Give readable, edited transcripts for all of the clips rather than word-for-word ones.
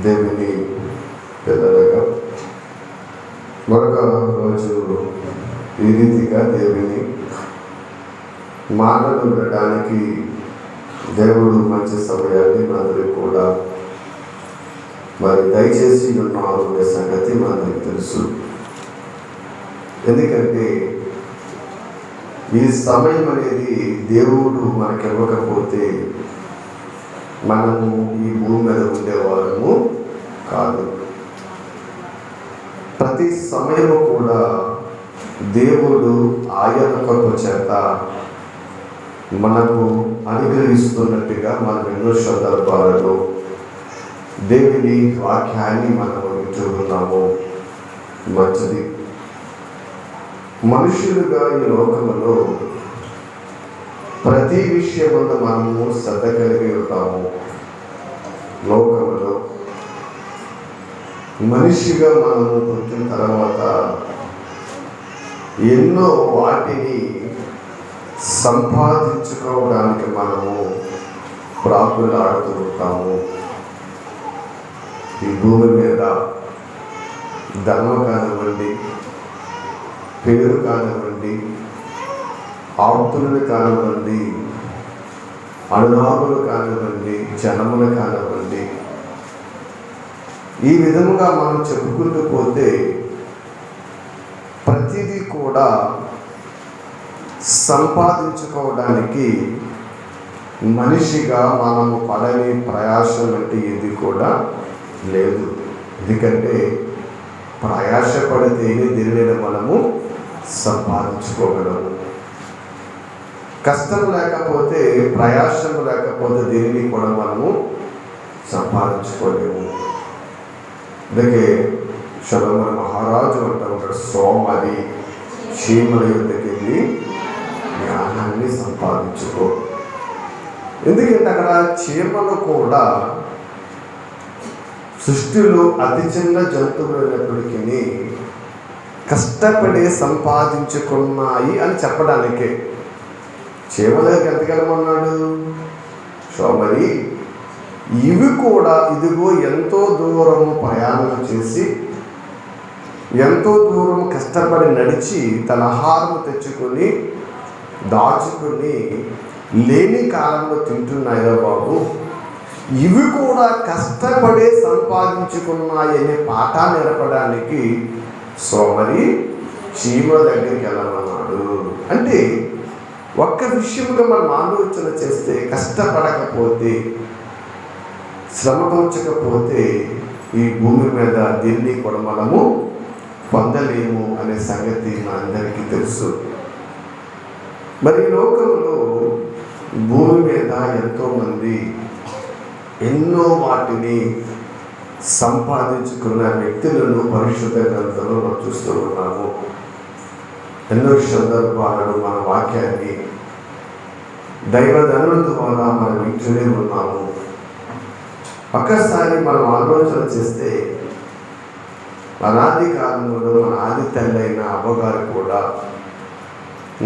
దేవుని పిల్లలుగా మరొక రోజు ఈ రీతిగా దేవుని మాటలు వినడానికి దేవుడు మంచి సమయాన్ని మనకి కూడా మరి దయచేసి ఉన్నారు అనే సంగతి మనకి తెలుసు. ఎందుకంటే ఈ సమయం అనేది దేవుడు మనకి ఇవ్వకపోతే మనము ఈ భూమి మీద ఉండేవాళ్ళము కాదు. ప్రతి సమయము కూడా దేవుడు ఆయన కృప చేత మనకు అనుగ్రహిస్తున్నట్టుగా మనం ఎన్నో సందర్భాలలో దేవుని వాక్యాన్ని మనం వింటున్నాము. మంచిది. మనుషులుగా ఈ లోకములో ప్రతి విషయములో మనము శ్రద్ధ కలిగి ఉంటాము. లోకములో మనిషిగా మనము పుట్టిన తర్వాత ఎన్నో వాటిని సంపాదించుకోవడానికి మనము ప్రాకులాడుతూ ఉంటాము. ఈ భూమి మీద ధనం కానివ్వండి, పేరు కానివ్వండి, ఆప్తులను కానివ్వండి, అనురాగులు కానివ్వండి, జనములు కానివ్వండి, ఈ విధముగా మనం చెప్పుకుంటూ పోతే ప్రతిదీ కూడా సంపాదించుకోవడానికి మనిషిగా మనము పడని ప్రయాసం అంటే ఇది కూడా లేదు. ఎందుకంటే ప్రయాసపడితేనే దీనిని మనము సంపాదించుకోగలము. కష్టం లేకపోతే, ప్రయాసం లేకపోతే దీనిని కూడా మనము సంపాదించుకోలేము. అందుకే సొలొమోను మహారాజు అంటూ ఉంటాడు, సోమరి చీమల యుద్ధకి వెళ్ళి జ్ఞానాన్ని సంపాదించుకో. ఎందుకంటే అక్కడ చీమలు కూడా సృష్టిలో అతి చిన్న జంతువులు అయినప్పటికీ కష్టపడి సంపాదించుకున్నాయి అని చెప్పడానికే. చీమల దగ్గరికి ఎంతకెళ్ళమన్నాడు? సోమరి ఇవి కూడా ఇదిగో ఎంతో దూరము ప్రయాణం చేసి, ఎంతో దూరం కష్టపడి నడిచి తన ఆహారం తెచ్చుకొని దాచుకొని లేని కాలంలో తింటున్నాయో బాబు, ఇవి కూడా కష్టపడే సంపాదించుకున్నాయనే పాఠాన్ని నేర్పడానికి సోమరి చీమ దగ్గరికి వెళ్ళమన్నాడు. అంటే ఒక్క విషయంలో మనం ఆలోచన చేస్తే, కష్టపడకపోతే, శ్రమపరచకపోతే ఈ భూమి మీద దీన్ని కూడా మనము పొందలేము అనే సంగతి మనందరికీ తెలుసు. మరి లోకంలో భూమి మీద ఎంతోమంది ఎన్నో వాటిని సంపాదించుకున్న వ్యక్తులను పరిశుద్ధ గ్రంథంలో మనం చూస్తూ ఉన్నాము. ఎన్నో సందర్భాలను మన వాక్యాన్ని దైవజనుల ద్వారా మనం వింటూనే ఉన్నాము. ఒక్కసారి మనం ఆలోచన చేస్తే, అనాది కాలంలో మన ఆది తల్లి అయిన అవ్వగారు కూడా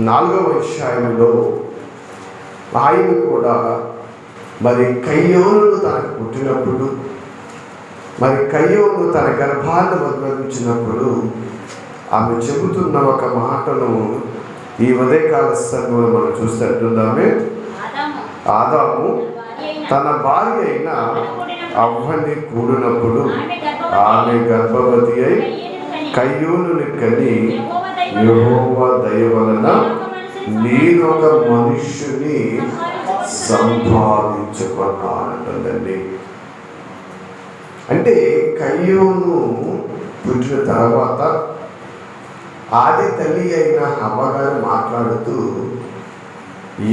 4వ అధ్యాయంలో ఆయన కూడా మరి కయ్యోను తనకు పుట్టినప్పుడు, మరి కయ్యోను తన గర్భాన్ని వదిలించినప్పుడు ఆమె చెబుతున్న ఒక మాటను ఈ ఉదయకాల సమయంలో మనం చూస్తుంటున్నామే. ఆదాము తన భార్య అయిన అవ్వని కూడినప్పుడు ఆమె గర్భవతి అయి కయ్యోనుని కని, యెహోవా దయ వలన నేను ఒక మనుష్యుని సంపాదించుకున్నానండి. అంటే కయ్యోను పుట్టిన తర్వాత ఆది తల్లి అయిన అవ్వగారు మాట్లాడుతూ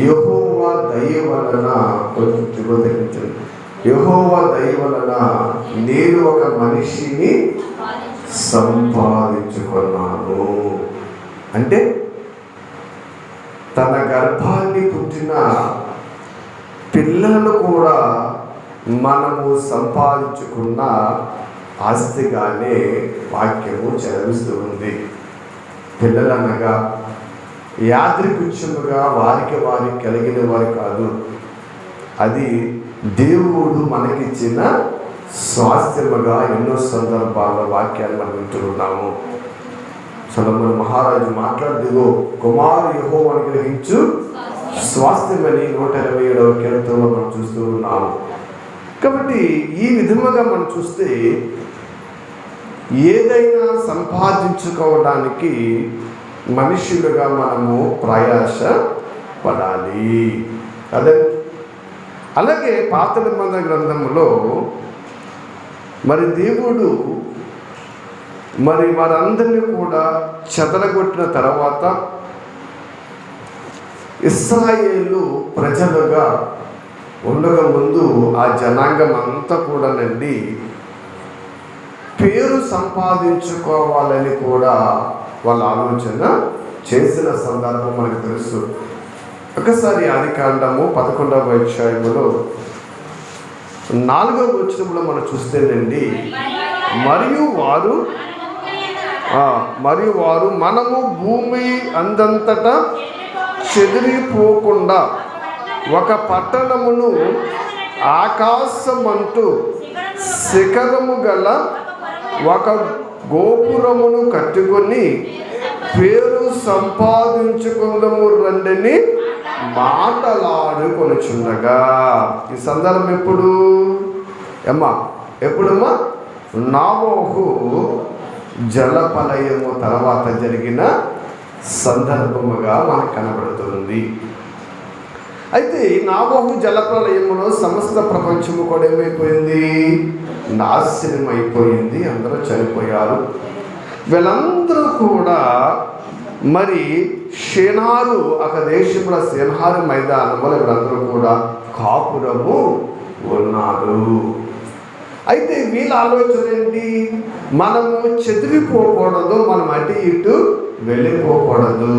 యెహోవా దయ వలన, యెహోవా దయ వలన నేను ఒక మనిషిని సంపాదించుకున్నాను. అంటే తన గర్భాన్ని పుట్టిన పిల్లలను కూడా మనము సంపాదించుకున్న ఆస్తిగానే వాక్యము చదివిస్తూ ఉంది. పిల్లలనగా యాదృచ్ఛికముగా వారికి కలిగిన వారు కాదు, అది దేవుడు మనకిచ్చిన స్వాస్థ్యముగా ఎన్నో సందర్భాల్లో వాక్యాలు మనం వింటున్నాము. సొలొమోను మహారాజు మాట్లాడుతూ కుమారు యెహోవాను అనుగ్రహించు స్వాస్థ్యమని 127వ కీర్తనలో మనం చూస్తూ ఉన్నాము. కాబట్టి ఈ విధముగా మనం చూస్తే ఏదైనా సంపాదించుకోవడానికి మనుషులుగా మనము ప్రయాస పడాలి. అదే అలాగే పాత నిబంధన గ్రంథంలో మరి దేవుడు మరి వారందరినీ కూడా చెదరగొట్టిన తర్వాత ఇశ్రాయేలు ప్రజలుగా ఉండగా ముందు ఆ జనాంగం అంతా కూడానండి పేరు సంపాదించుకోవాలని కూడా వాళ్ళ ఆలోచన చేసిన సందర్భం మనకు తెలుసు. ఒకసారి ఆదికాండము 11వ అధ్యాయములో 4వ వచనంలో మనం చూస్తేనండి మరియు వారు మనము భూమి అందంతటా చెదిరిపోకుండా ఒక పట్టణమును ఆకాశమంటూ శిఖరము గల ఒక గోపురమును కట్టుకొని పేరు సంపాదించుకుందము రండిని మాటలాడుకొనుచుండగా. ఈ సందర్భం ఎప్పుడమ్మా నోవహు జలప్రళయము తర్వాత జరిగిన సందర్భముగా మనకు కనబడుతుంది. అయితే నోవహు జలప్రళయములో సమస్త ప్రపంచము కూడా ఏమైపోయింది? నాశనం అయిపోయింది. అందరూ చనిపోయారు. వీళ్ళందరూ కూడా మరి షేనారు ఒక దేశంలో షేనారు మైదానంలో వీళ్ళందరూ కూడా కాపురము ఉన్నారు. అయితే వీళ్ళ ఆలోచన ఏంటి? మనము చెదిరిపోకూడదు, మనం అటు ఇటు వెళ్ళిపోకూడదు,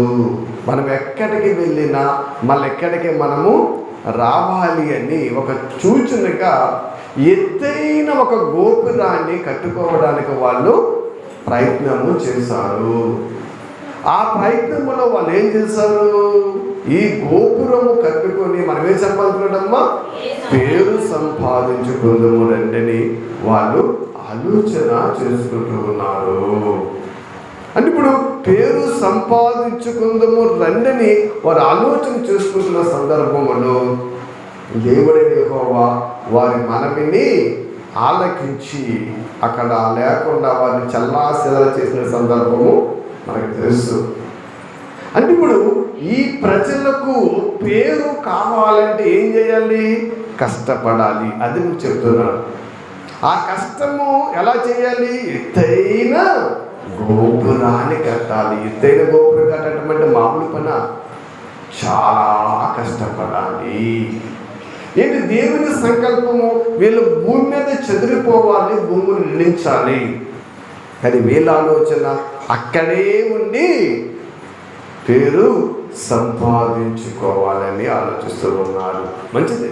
మనం ఎక్కడికి వెళ్ళినా మళ్ళీ ఎక్కడికి మనము రావాలి అని ఒక సూచనగా ఎత్తైన ఒక గోపురాన్ని కట్టుకోవడానికి వాళ్ళు ప్రయత్నము చేశారు. ఆ ప్రయత్నంలో వాళ్ళు ఏం చేశారు? ఈ గోపురము కట్టుకొని మనం ఏం సంపాదించుకుంటామా? పేరు సంపాదించుకుందాము రండిని వాళ్ళు ఆలోచన చేసుకుంటూ ఉన్నారు. అంటే ఇప్పుడు పేరు సంపాదించుకుందాము రండిని వారు ఆలోచన చేసుకుంటున్న సందర్భంలో దేవుడైన యెహోవా వారి మనవిని ఆలకించి అక్కడ లేకుండా వారిని చల్లాచెదర చేసిన సందర్భము మనకు తెలుసు. అంటే ఇప్పుడు ఈ ప్రజలకు పేరు కావాలంటే ఏం చేయాలి? కష్టపడాలి. అది నువ్వు చెప్తున్నాను. ఆ కష్టము ఎలా చేయాలి? ఎత్తైన గోపురాన్ని కట్టాలి. ఎత్తైన గోపురం కట్టడం అంటే మామూలు పని, చాలా కష్టపడాలి. ఏంటి దేవుని సంకల్పము? వీళ్ళు భూమి మీద చెదిరిపోవాలి, భూమిని నిందించాలి. కానీ వీళ్ళ ఆలోచన అక్కడే ఉండి పేరు సంపాదించుకోవాలని ఆలోచిస్తూ ఉన్నారు. మంచిది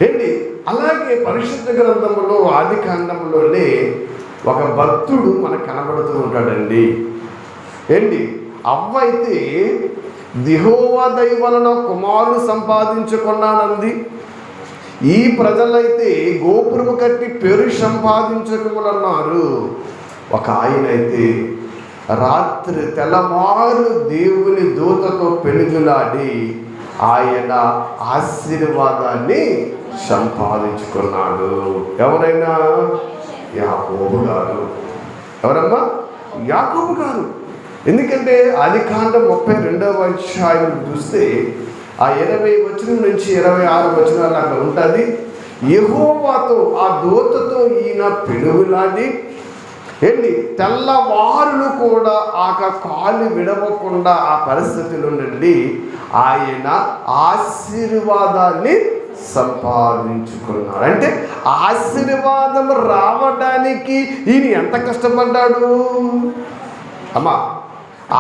ఏంటి? అలాగే పరిశుద్ధ గ్రంథంలో ఆదికాండంలోనే ఒక భక్తుడు మనకు కనబడుతూ ఉంటాడండి. ఏంటి? అవ్వ అయితే యెహోవా దయ వలన కుమారుడు సంపాదించుకున్నానంది. ఈ ప్రజలైతే గోపురము కట్టి పేరు సంపాదించుకోవాలన్నారు. ఒక ఆయన అయితే రాత్రి తెల్లవారు దేవుని దూతతో పెనుగులాడి ఆయన ఆశీర్వాదాన్ని సంపాదించుకున్నాడు. ఎవరైనా? యాకోబు గారు. ఎవరమ్మా? యాకోబు గారు. ఎందుకంటే ఆదికాండం 32వ అధ్యాయం చూస్తే ఆ 20 వచనం నుంచి 26 వచనాలు అక్కడ ఉంటుంది. యెహోవాతో ఆ దూతతో ఈయన పెనుగులాడి ఏంటి తెల్లవారులు కూడా ఆ కాలు విడవకుండా ఆ పరిస్థితుల నుండి ఆయన ఆశీర్వాదాన్ని సంపాదించుకున్నాడు. అంటే ఆశీర్వాదం రావడానికి ఈయన ఎంత కష్టపడ్డాడు అమ్మా?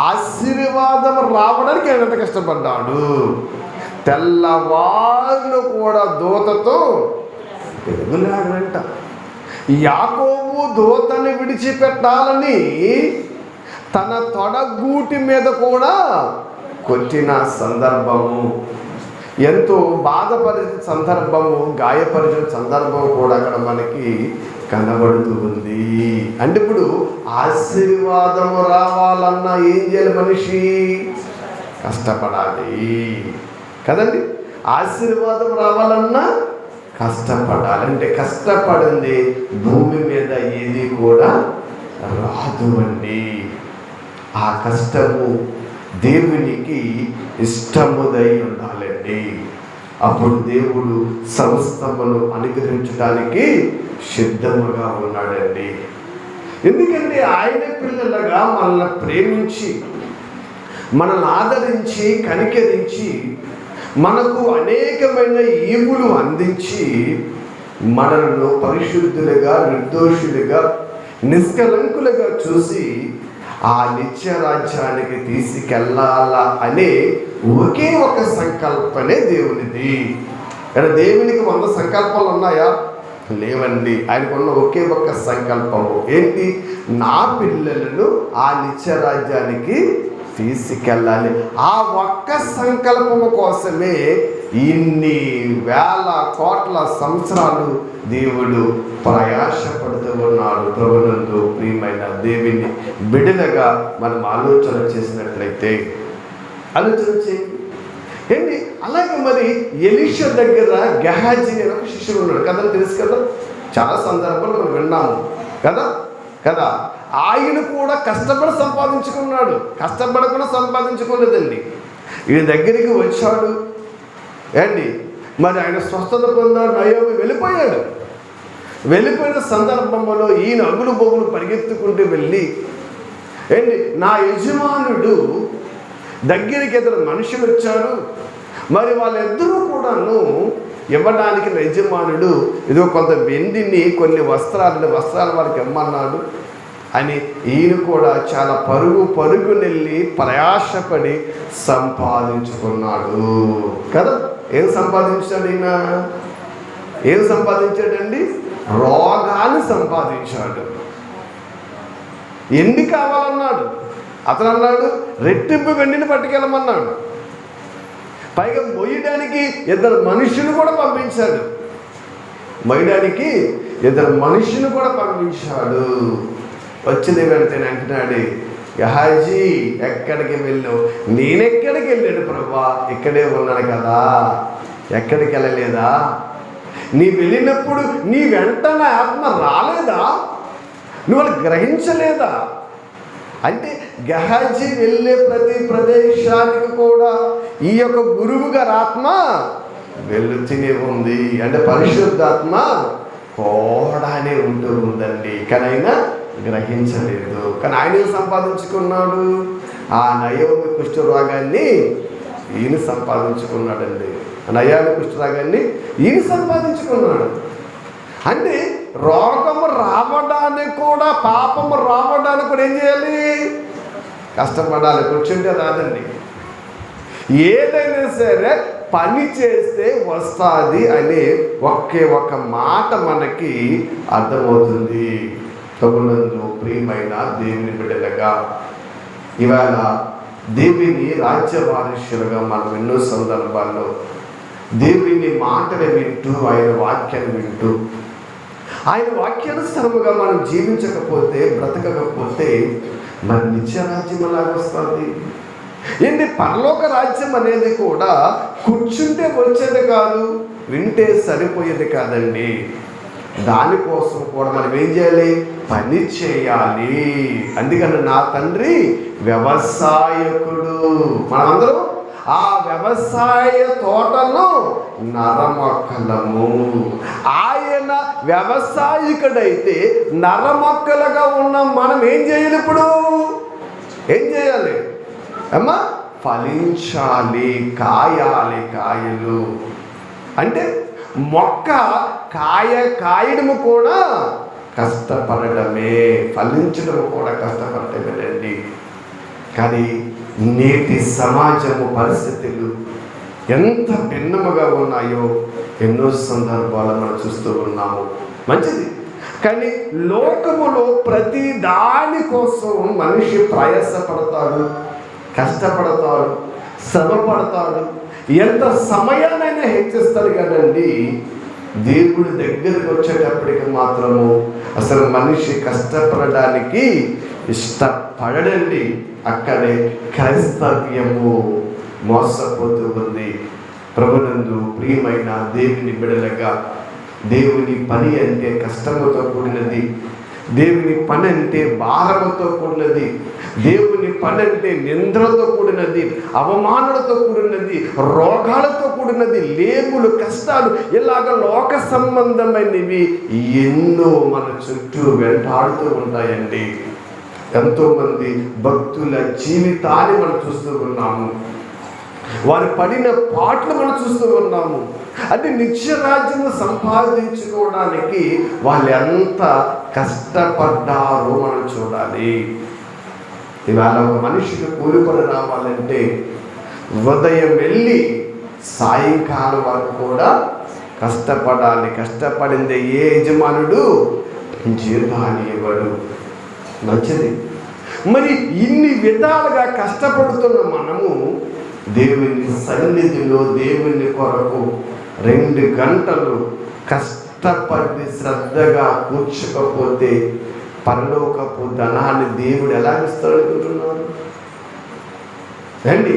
ఆశీర్వాదం రావడానికి ఆయన ఎంత కష్టపడ్డాడు? తెల్లవారులు కూడా దూతతో పెరుగులాడంట. యాకోబు దూతని విడిచిపెట్టాలని తన తొడగూటి మీద కూడా కొట్టిన సందర్భము, ఎంతో బాధపరిచిన సందర్భము, గాయపరిచిన సందర్భం కూడా అక్కడ మనకి కనబడుతూ ఉంది. అంటే ఇప్పుడు ఆశీర్వాదము రావాలన్నా ఏం చేయాలి? మనిషి కష్టపడాలి కదండి. ఆశీర్వాదం రావాలన్నా కష్టపడాలి. అంటే కష్టపడింది భూమి మీద ఏది కూడా రాదు అండి. ఆ కష్టము దేవునికి ఇష్టముదై ఉండాలండి. అప్పుడు దేవుడు సమస్తమును అనుగ్రహించడానికి సిద్ధముగా ఉన్నాడండి. ఎందుకంటే ఆయన పిల్లలుగా మనల్ని ప్రేమించి, మనల్ని ఆదరించి, కనికరించి, మనకు అనేకమైన ఈవులు అందించి, మనలను పరిశుద్ధులుగా, నిర్దోషులుగా, నిష్కలంకులుగా చూసి ఆ నిత్య రాజ్యానికి తీసుకెళ్ళాలా అనే ఒకే ఒక సంకల్పనే దేవునిది. కానీ దేవునికి 100 సంకల్పాలు ఉన్నాయా? లేవండి. ఆయనకున్న ఒకే ఒక్క సంకల్పము ఏంటి? నా పిల్లలను ఆ నిత్య రాజ్యానికి తీసుకెళ్ళాలి. ఆ ఒక్క సంకల్పము కోసమే ఇన్ని వేల కోట్ల సంవత్సరాలు దేవుడు ప్రయాసపడుతూ ఉన్నాడు. ప్రభునందు ప్రియమైన దేవుని బిడ్డలుగా మనం ఆలోచన చేసినట్లయితే ఆలోచన చేయండి ఏంటి. అలాగే మరి ఎలీషా దగ్గర గెహాజీ అనే ఒక శిష్యుడు ఉన్నాడు కదా, తెలుసు కదా, చాలా సందర్భాలు మనం విన్నాము కదా. ఆయన కూడా కష్టపడి సంపాదించుకున్నాడు, కష్టపడకుండా సంపాదించుకోలేదండి. ఈయన దగ్గరికి వచ్చాడు ఏంటి, మరి ఆయన స్వస్థత పొందాడు, నయోమి వెళ్ళిపోయాడు. వెళ్ళిపోయిన సందర్భంలో ఈయన అగులు బొగులు పరిగెత్తుకుంటూ వెళ్ళి ఏంటి, నా యజమానుడు దగ్గరికి ఇద్దరు మనుషులు వచ్చారు, మరి వాళ్ళిద్దరూ కూడాను ఇవ్వడానికి యజమానుడు ఇదిగో కొంత వెండిని, కొన్ని వస్త్రాలు వారికి ఇమ్మన్నాడు అని ఈయన కూడా చాలా పరుగునెళ్ళి ప్రయాసపడి సంపాదించుకున్నాడు కదా. ఏం సంపాదించాడు ఈయన? ఏం సంపాదించాడండి? రోగాన్ని సంపాదించాడు. ఎన్ని కావాలన్నాడు? అతను అన్నాడు రెట్టింపు వెండిని పట్టుకెళ్ళమన్నాడు. పైగా మొయ్యడానికి 2 మనుషులు కూడా పంపించాడు. మొయ్యడానికి 2 మనుషులు కూడా పంపించాడు. వచ్చింది వెళ్తేనే అంటున్నాడు, గెహాజీ ఎక్కడికి వెళ్ళావు? నేనెక్కడికి వెళ్ళాడు ప్రభా, ఇక్కడే ఉన్నాను కదా, ఎక్కడికి వెళ్ళలేదా? నీ వెళ్ళినప్పుడు నీ వెంట నా ఆత్మ రాలేదా? నువ్వు వాళ్ళు గ్రహించలేదా? అంటే గెహాజీ వెళ్ళే ప్రతి ప్రదేశానికి కూడా ఈ యొక్క గురువు గారి ఆత్మ వెళుతూనే ఉంది. అంటే పరిశుద్ధాత్మ కూడానే ఉంటూ ఉందండి. కానీ ఆయన గ్రహించలేదు. కానీ ఆయన సంపాదించుకున్నాడు, ఆ నయోమి కుష్ఠరోగాన్ని ఈయన సంపాదించుకున్నాడండి. నయామి కుష్ఠరోగాన్ని ఈయన సంపాదించుకున్నాడు. అంటే రోగము రావడానికి కూడా, పాపము రావడానికి కూడా ఏం చేయాలి? కష్టపడాలి. కూర్చుంటే రాదండి. ఏదైనా సరే పని చేస్తే వస్తుంది అనే ఒకే ఒక మాట మనకి అర్థమవుతుంది. ప్రభునందు ప్రియమైన దేవుని బిడ్డలుగా ఇవాళ దేవుని రాజ్య వారసులుగా మనం ఎన్నో సందర్భాల్లో దేవుని మాటలు వింటూ, ఆయన వాక్యాన్ని వింటూ, ఆయన వాక్యానుసారముగా మనం జీవించకపోతే, బ్రతకకపోతే మన నిత్య రాజ్యం అలాగ వస్తుంది. ఏంటి, పరలోక రాజ్యం అనేది కూడా కూర్చుంటే వచ్చేది కాదు, వింటే సరిపోయేది కాదండి. దానికోసం కూడా మనం ఏం చేయాలి? పని చేయాలి. అందుకని నా తండ్రి వ్యవసాయకుడు. మనమందరం ఆ వ్యవసాయ తోటలో నరమొక్కలము. ఆయన వ్యవసాయకుడైతే నరమొక్కలుగా ఉన్న మనం ఏం చేయాలి? ఇప్పుడు ఏం చేయాలి అమ్మా? ఫలించాలి, కాయాలి కాయలు. అంటే మొక్క కాయడము కూడా కష్టపడటమే, ఫలించడము కూడా కష్టపడటమేనండి. కానీ నేటి సమాజము పరిస్థితులు ఎంత భిన్నముగా ఉన్నాయో ఎన్నో సందర్భాలు మనం చూస్తూ ఉన్నాము. మంచిది, కానీ లోకములో ప్రతి దాని కోసం మనిషి ప్రయాసపడతాడు, కష్టపడతాడు, శ్రమ పడతాడు, ఎంత సమయాన్నైనా హెచ్చిస్తాడు కదండి. దేవుడి దగ్గరికి వచ్చేటప్పటికి మాత్రము అసలు మనిషి కష్టపడడానికి ఇష్టపడడండి. అక్కడే క్రైస్తవ్యము మోసపోతూ ఉంది. ప్రభునందు ప్రియమైన దేవుని బిడలగా, దేవుని పని అంటే కష్టముతో కూడినది, దేవుని పని అంటే భారముతో కూడినది, దేవుని పని అంటే నింద్రతో కూడినది, అవమానాలతో కూడినది, రోగాలతో కూడినది, లేబులు, కష్టాలు, ఇలాగ లోక సంబంధమైనవి ఎన్నో మన చుట్టూ వెంటాడుతూ ఉంటాయండి. ఎంతోమంది భక్తుల జీవితాన్ని మనం చూస్తూ ఉన్నాము, వారు పడిన పాటలు మనం చూస్తూ ఉన్నాము. అంటే నిత్యరాజ్యం సంపాదించుకోవడానికి వాళ్ళు ఎంత కష్టపడ్డారో మనం చూడాలి. ఇవాళ ఒక మనిషికి కూలికొని రావాలంటే ఉదయం వెళ్ళి సాయంకాలం వరకు కూడా కష్టపడాలి. కష్టపడిందే ఏ యజమానుడు జీతాన్ని ఇవ్వడు. మంచిది. మరి ఇన్ని విధాలుగా కష్టపడుతున్న మనము దేవుని సన్నిధిలో దేవుని కొరకు 2 గంటలు కష్టపడి శ్రద్ధగా కూర్చోకపోతే పరలోకపు ధనాన్ని దేవుడు ఎలా ఇస్తాడనుకుంటున్నారు అండి?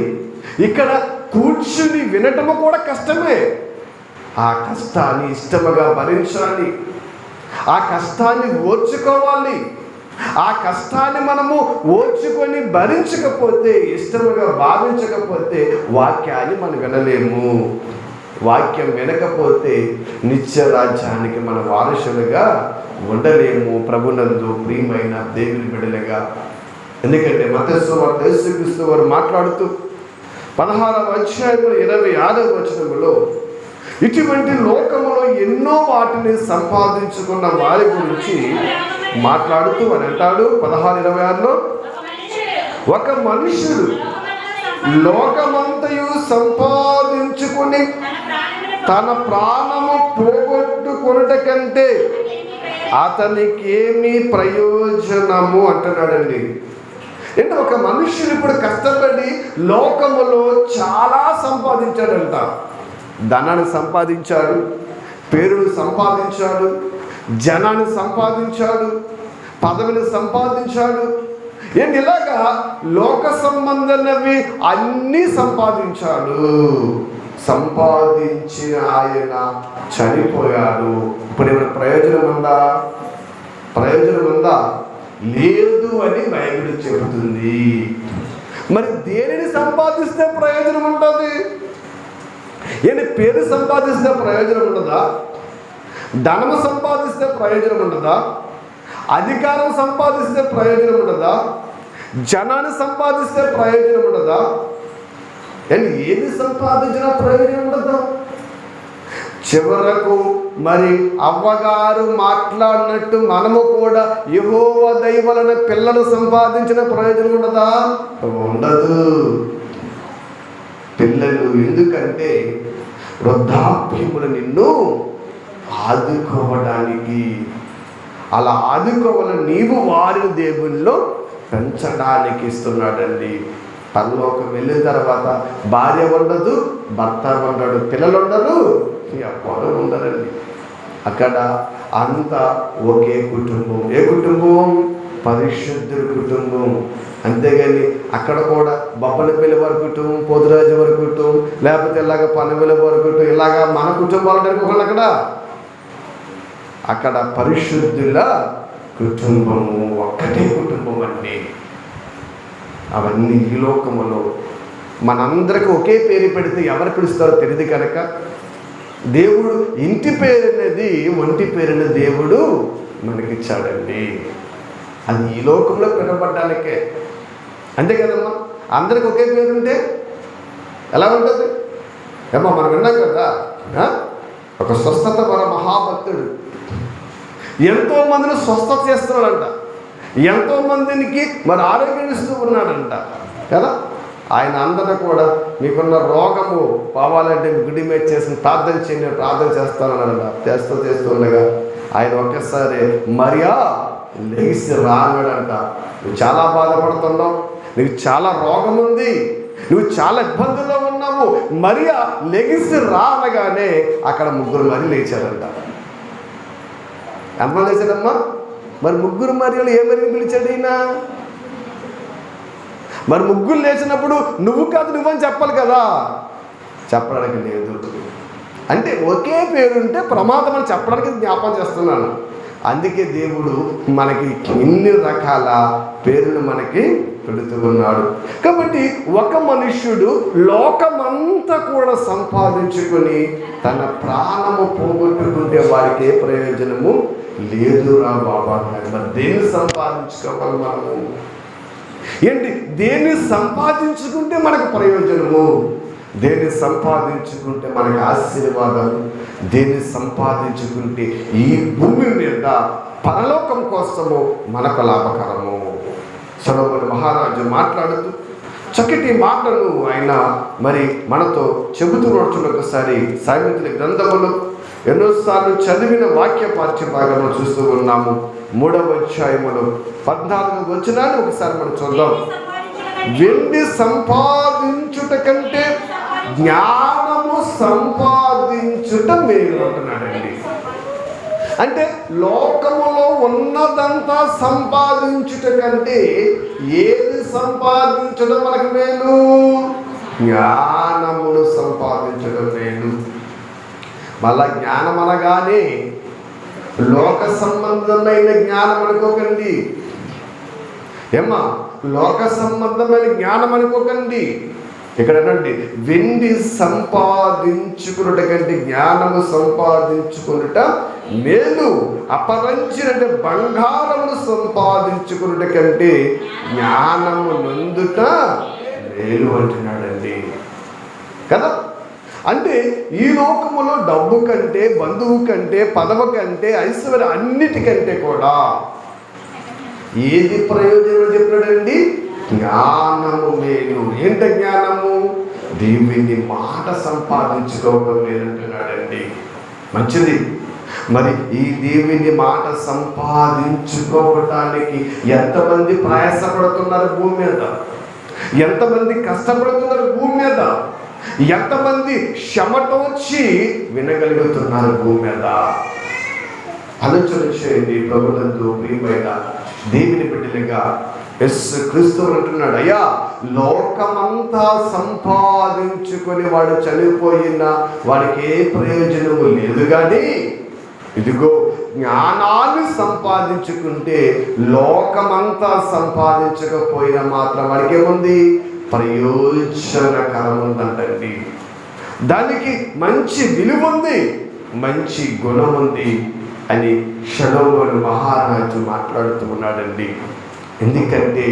ఇక్కడ కూర్చుని వినటము కూడా కష్టమే. ఆ కష్టాన్ని ఇష్టముగా భరించాలి, ఆ కష్టాన్ని ఓర్చుకోవాలి. ఆ కష్టాన్ని మనము ఓర్చుకొని భరించకపోతే, ఇష్టముగా భావించకపోతే వాక్యాన్ని మనం వినలేము. వాక్యం వినకపోతే నిత్య రాజ్యానికి మన వారసులుగా ఉండలేము. ప్రభునందు ప్రియమైన దేవుని బిడ్డలుగా. ఎందుకంటే మత్తయి వార్త యేసుక్రీస్తు వారు మాట్లాడుతూ 16వ అధ్యాయము 26వ వచనములో ఇటువంటి లోకములో ఎన్నో వాటిని సంపాదించుకున్న వారి గురించి మాట్లాడుతూ అని అంటాడు. 16:26లో ఒక మనుషుడు లోకమంతయు సంపాదించుకుని తన ప్రాణము పోగొట్టుకొనుట కంటే అతనికి ఏమీ ప్రయోజనము అంటున్నాడండి. అంటే ఒక మనుషుడు ఇప్పుడు కష్టపడి లోకములో చాలా సంపాదించాడంట. ధనాన్ని సంపాదించాడు, పేరును సంపాదించాడు, జనాన్ని సంపాదించాడు, పదవిని సంపాదించాడు. ఏంటి ఇలాగా లోక సంబంధమైనవి అన్నీ సంపాదించాడు. సంపాదించిన ఆయన చనిపోయాడు. ఇప్పుడు ఏమైనా ప్రయోజనం ఉందా? ప్రయోజనం ఉందా? లేదు అని బైబిల్ చెబుతుంది. మరి దేనిని సంపాదిస్తే ప్రయోజనం ఉంటుంది? ఏంటి పేరు సంపాదిస్తే ప్రయోజనం ఉండదా? ధనము సంపాదిస్తే ప్రయోజనం ఉండదా? అధికారం సంపాదిస్తే ప్రయోజనం ఉండదా? జనాన్ని సంపాదిస్తే ప్రయోజనం ఉండదా? అండ్ ఏది సంపాదించినా ప్రయోజనం ఉండదా? చివరకు మరి అవ్వగారు మాట్లాడినట్టు మనము కూడా యెహోవా దయ వలన పిల్లలు సంపాదించిన ప్రయోజనం ఉండదా? ఉండదు. పిల్లలు ఎందుకంటే వృద్ధాప్యములు నిన్ను ఆదుకోవడానికి, అలా ఆదుకోవాలని నీవు వారిని దేవుల్లో పెంచడానికి ఇస్తున్నాడండి. పరలోకం వెళ్ళిన తర్వాత భార్య ఉండదు, భర్త ఉండడు, పిల్లలు ఉండరు, ఎవరు ఉండరండి. అక్కడ అంతా ఒకే కుటుంబం. ఏ కుటుంబం? పరిశుద్ధుల కుటుంబం. అంతేగాని అక్కడ కూడా బొప్పలపల్లి వారి కుటుంబం, పోతురాజు వారి కుటుంబం, లేకపోతే ఇలాగ పనవెల వారి కుటుంబం, ఇలాగా మన కుటుంబాలు అనుకోవాలి. అక్కడ పరిశుద్ధుల కుటుంబము ఒక్కటే కుటుంబం అండి. అవన్నీ ఈ లోకములో మనందరికీ ఒకే పేరు పెడితే ఎవరు పిలుస్తారో తెలియదు కనుక దేవుడు ఇంటి పేరున్నది ఒంటి పేరున్న దేవుడు మనకిచ్చాడండి. అది ఈ లోకంలో పిలవబడ్డానికే. అంతే కదమ్మా. అందరికి ఒకే పేరు ఉంటే ఎలా ఉంటుంది? ఏమో మనం విన్నాం కదా, ఒక స్వస్థత మన మహాభక్తుడు ఎంతో మందిని స్వస్థత చేస్తున్నాడంట, ఎంతో మందికి మరి ఆరోగ్యం ఇస్తూ ఉన్నాడంట కదా. ఆయన అందరూ కూడా మీకున్న రోగము పోవాలంటే గుడి మీద చేసిన ప్రార్థన చేయండి, ప్రార్థన చేస్తానన్నాడంట. చేస్తుండగా ఆయన ఒకేసారి మరియా లేచి రాగాడంట. నువ్వు చాలా బాధపడుతున్నావు, నీకు చాలా రోగం ఉంది, నువ్వు చాలా ఇబ్బందుల్లో ఉన్నావు, మరియా లెగిసి రా అనగానే అక్కడ ముగ్గురు మరి లేచారంట. ఎంతమంది లేచాడమ్మా? మరి ముగ్గురు మరియలు ఏ మరిని పిలిచాడు ఈయన? మరి ముగ్గురు లేచినప్పుడు నువ్వు కాదు నువ్వని చెప్పాలి కదా, చెప్పడానికి లేదు. అంటే ఒకే పేరుంటే ప్రమాదం అని చెప్పడానికి జ్ఞాపకం చేస్తున్నాను. అందుకే దేవుడు మనకి ఇన్ని రకాల పేర్లు మనకి పెడుతూ ఉన్నాడు. కాబట్టి ఒక మనుష్యుడు లోకమంతా కూడా సంపాదించుకొని తన ప్రాణము పోగొట్టుకుంటే వారికి ఏ ప్రయోజనము లేదురా బాబా. మరి దేన్ని సంపాదించుకోవాలి మనము? ఏంటి దేన్ని సంపాదించుకుంటే మనకు ప్రయోజనము? దేన్ని సంపాదించుకుంటే మనకు ఆశీర్వాదం? దేన్ని సంపాదించుకుంటే ఈ భూమి మీద పరలోకం కోసము మనకు లాభకరము? సొలొమోను మహారాజు మాట్లాడుతూ చక్కటి మాటలు ఆయన మరి మనతో చెబుతూ నడుచున్న ఒకసారి సామెతల గ్రంథములు ఎన్నోసార్లు చదివిన వాక్య పాఠ్య భాగంలో చూస్తూ ఉన్నాము. 3వ అధ్యాయములో 14వ వచనాన్ని ఒకసారి మనం చూద్దాం. వెండి సంపాదించుట కంటే జ్ఞానము సంపాదించుట మేలు అంటున్నాడండి. అంటే లోకములో ఉన్నదంతా సంపాదించుట కంటే ఏది సంపాదించడం మనకు మేలు? జ్ఞానమును సంపాదించడం మేలు. మళ్ళా జ్ఞానం అనగానే లోక సంబంధమైన జ్ఞానం అనుకోకండి. ఏమ్మా, లోక సంబంధమైన జ్ఞానం అనుకోకండి. ఇక్కడ అనండి, వెండి సంపాదించుకున్నట కంటే జ్ఞానము సంపాదించుకున్నట మేలు. అపరంచినట్టు బంగారమును సంపాదించుకున్నట కంటే జ్ఞానము నందుట మేలు అంటున్నాడండి కదా. అంటే ఈ లోకములో డబ్బు కంటే, బంధువు కంటే, పదవి కంటే, ఐశ్వర్యం అన్నిటికంటే కూడా ఏది ప్రయోజనం చెప్పాడండి? జ్ఞానము మేలు. ఏంట జ్ఞానము? దేవుని మాట సంపాదించుకోవడం లేదంటున్నాడండి. మంచిది. మరి ఈ దేవుని మాట సంపాదించుకోవటానికి ఎంతమంది ప్రయాసపడుతున్నారు భూమి మీద? ఎంతమంది కష్టపడుతున్నారు భూమి మీద? ఎంతమంది చెమటొచ్చి వినగలుగుతున్నారు భూమి మీద? ఆలోచన చేయండి. ప్రభునందు ప్రియమైన దేవుని బిడ్డలుగా యేసు క్రీస్తు అంటున్నాడు, అయ్యా లోకమంతా సంపాదించుకొని వాడు చనిపోయినా వాడికి ఏ ప్రయోజనము లేదు, కానీ ఇదిగో జ్ఞానాన్ని సంపాదించుకుంటే లోకమంతా సంపాదించకపోయినా మాత్రం వాడికి ఏముంది? ప్రయోజనకరం ఉందంటండి. దానికి మంచి విలువ ఉంది, మంచి గుణం ఉంది అని సొలొమోను మహారాజు మాట్లాడుతూ ఉన్నాడండి. ఎందుకంటే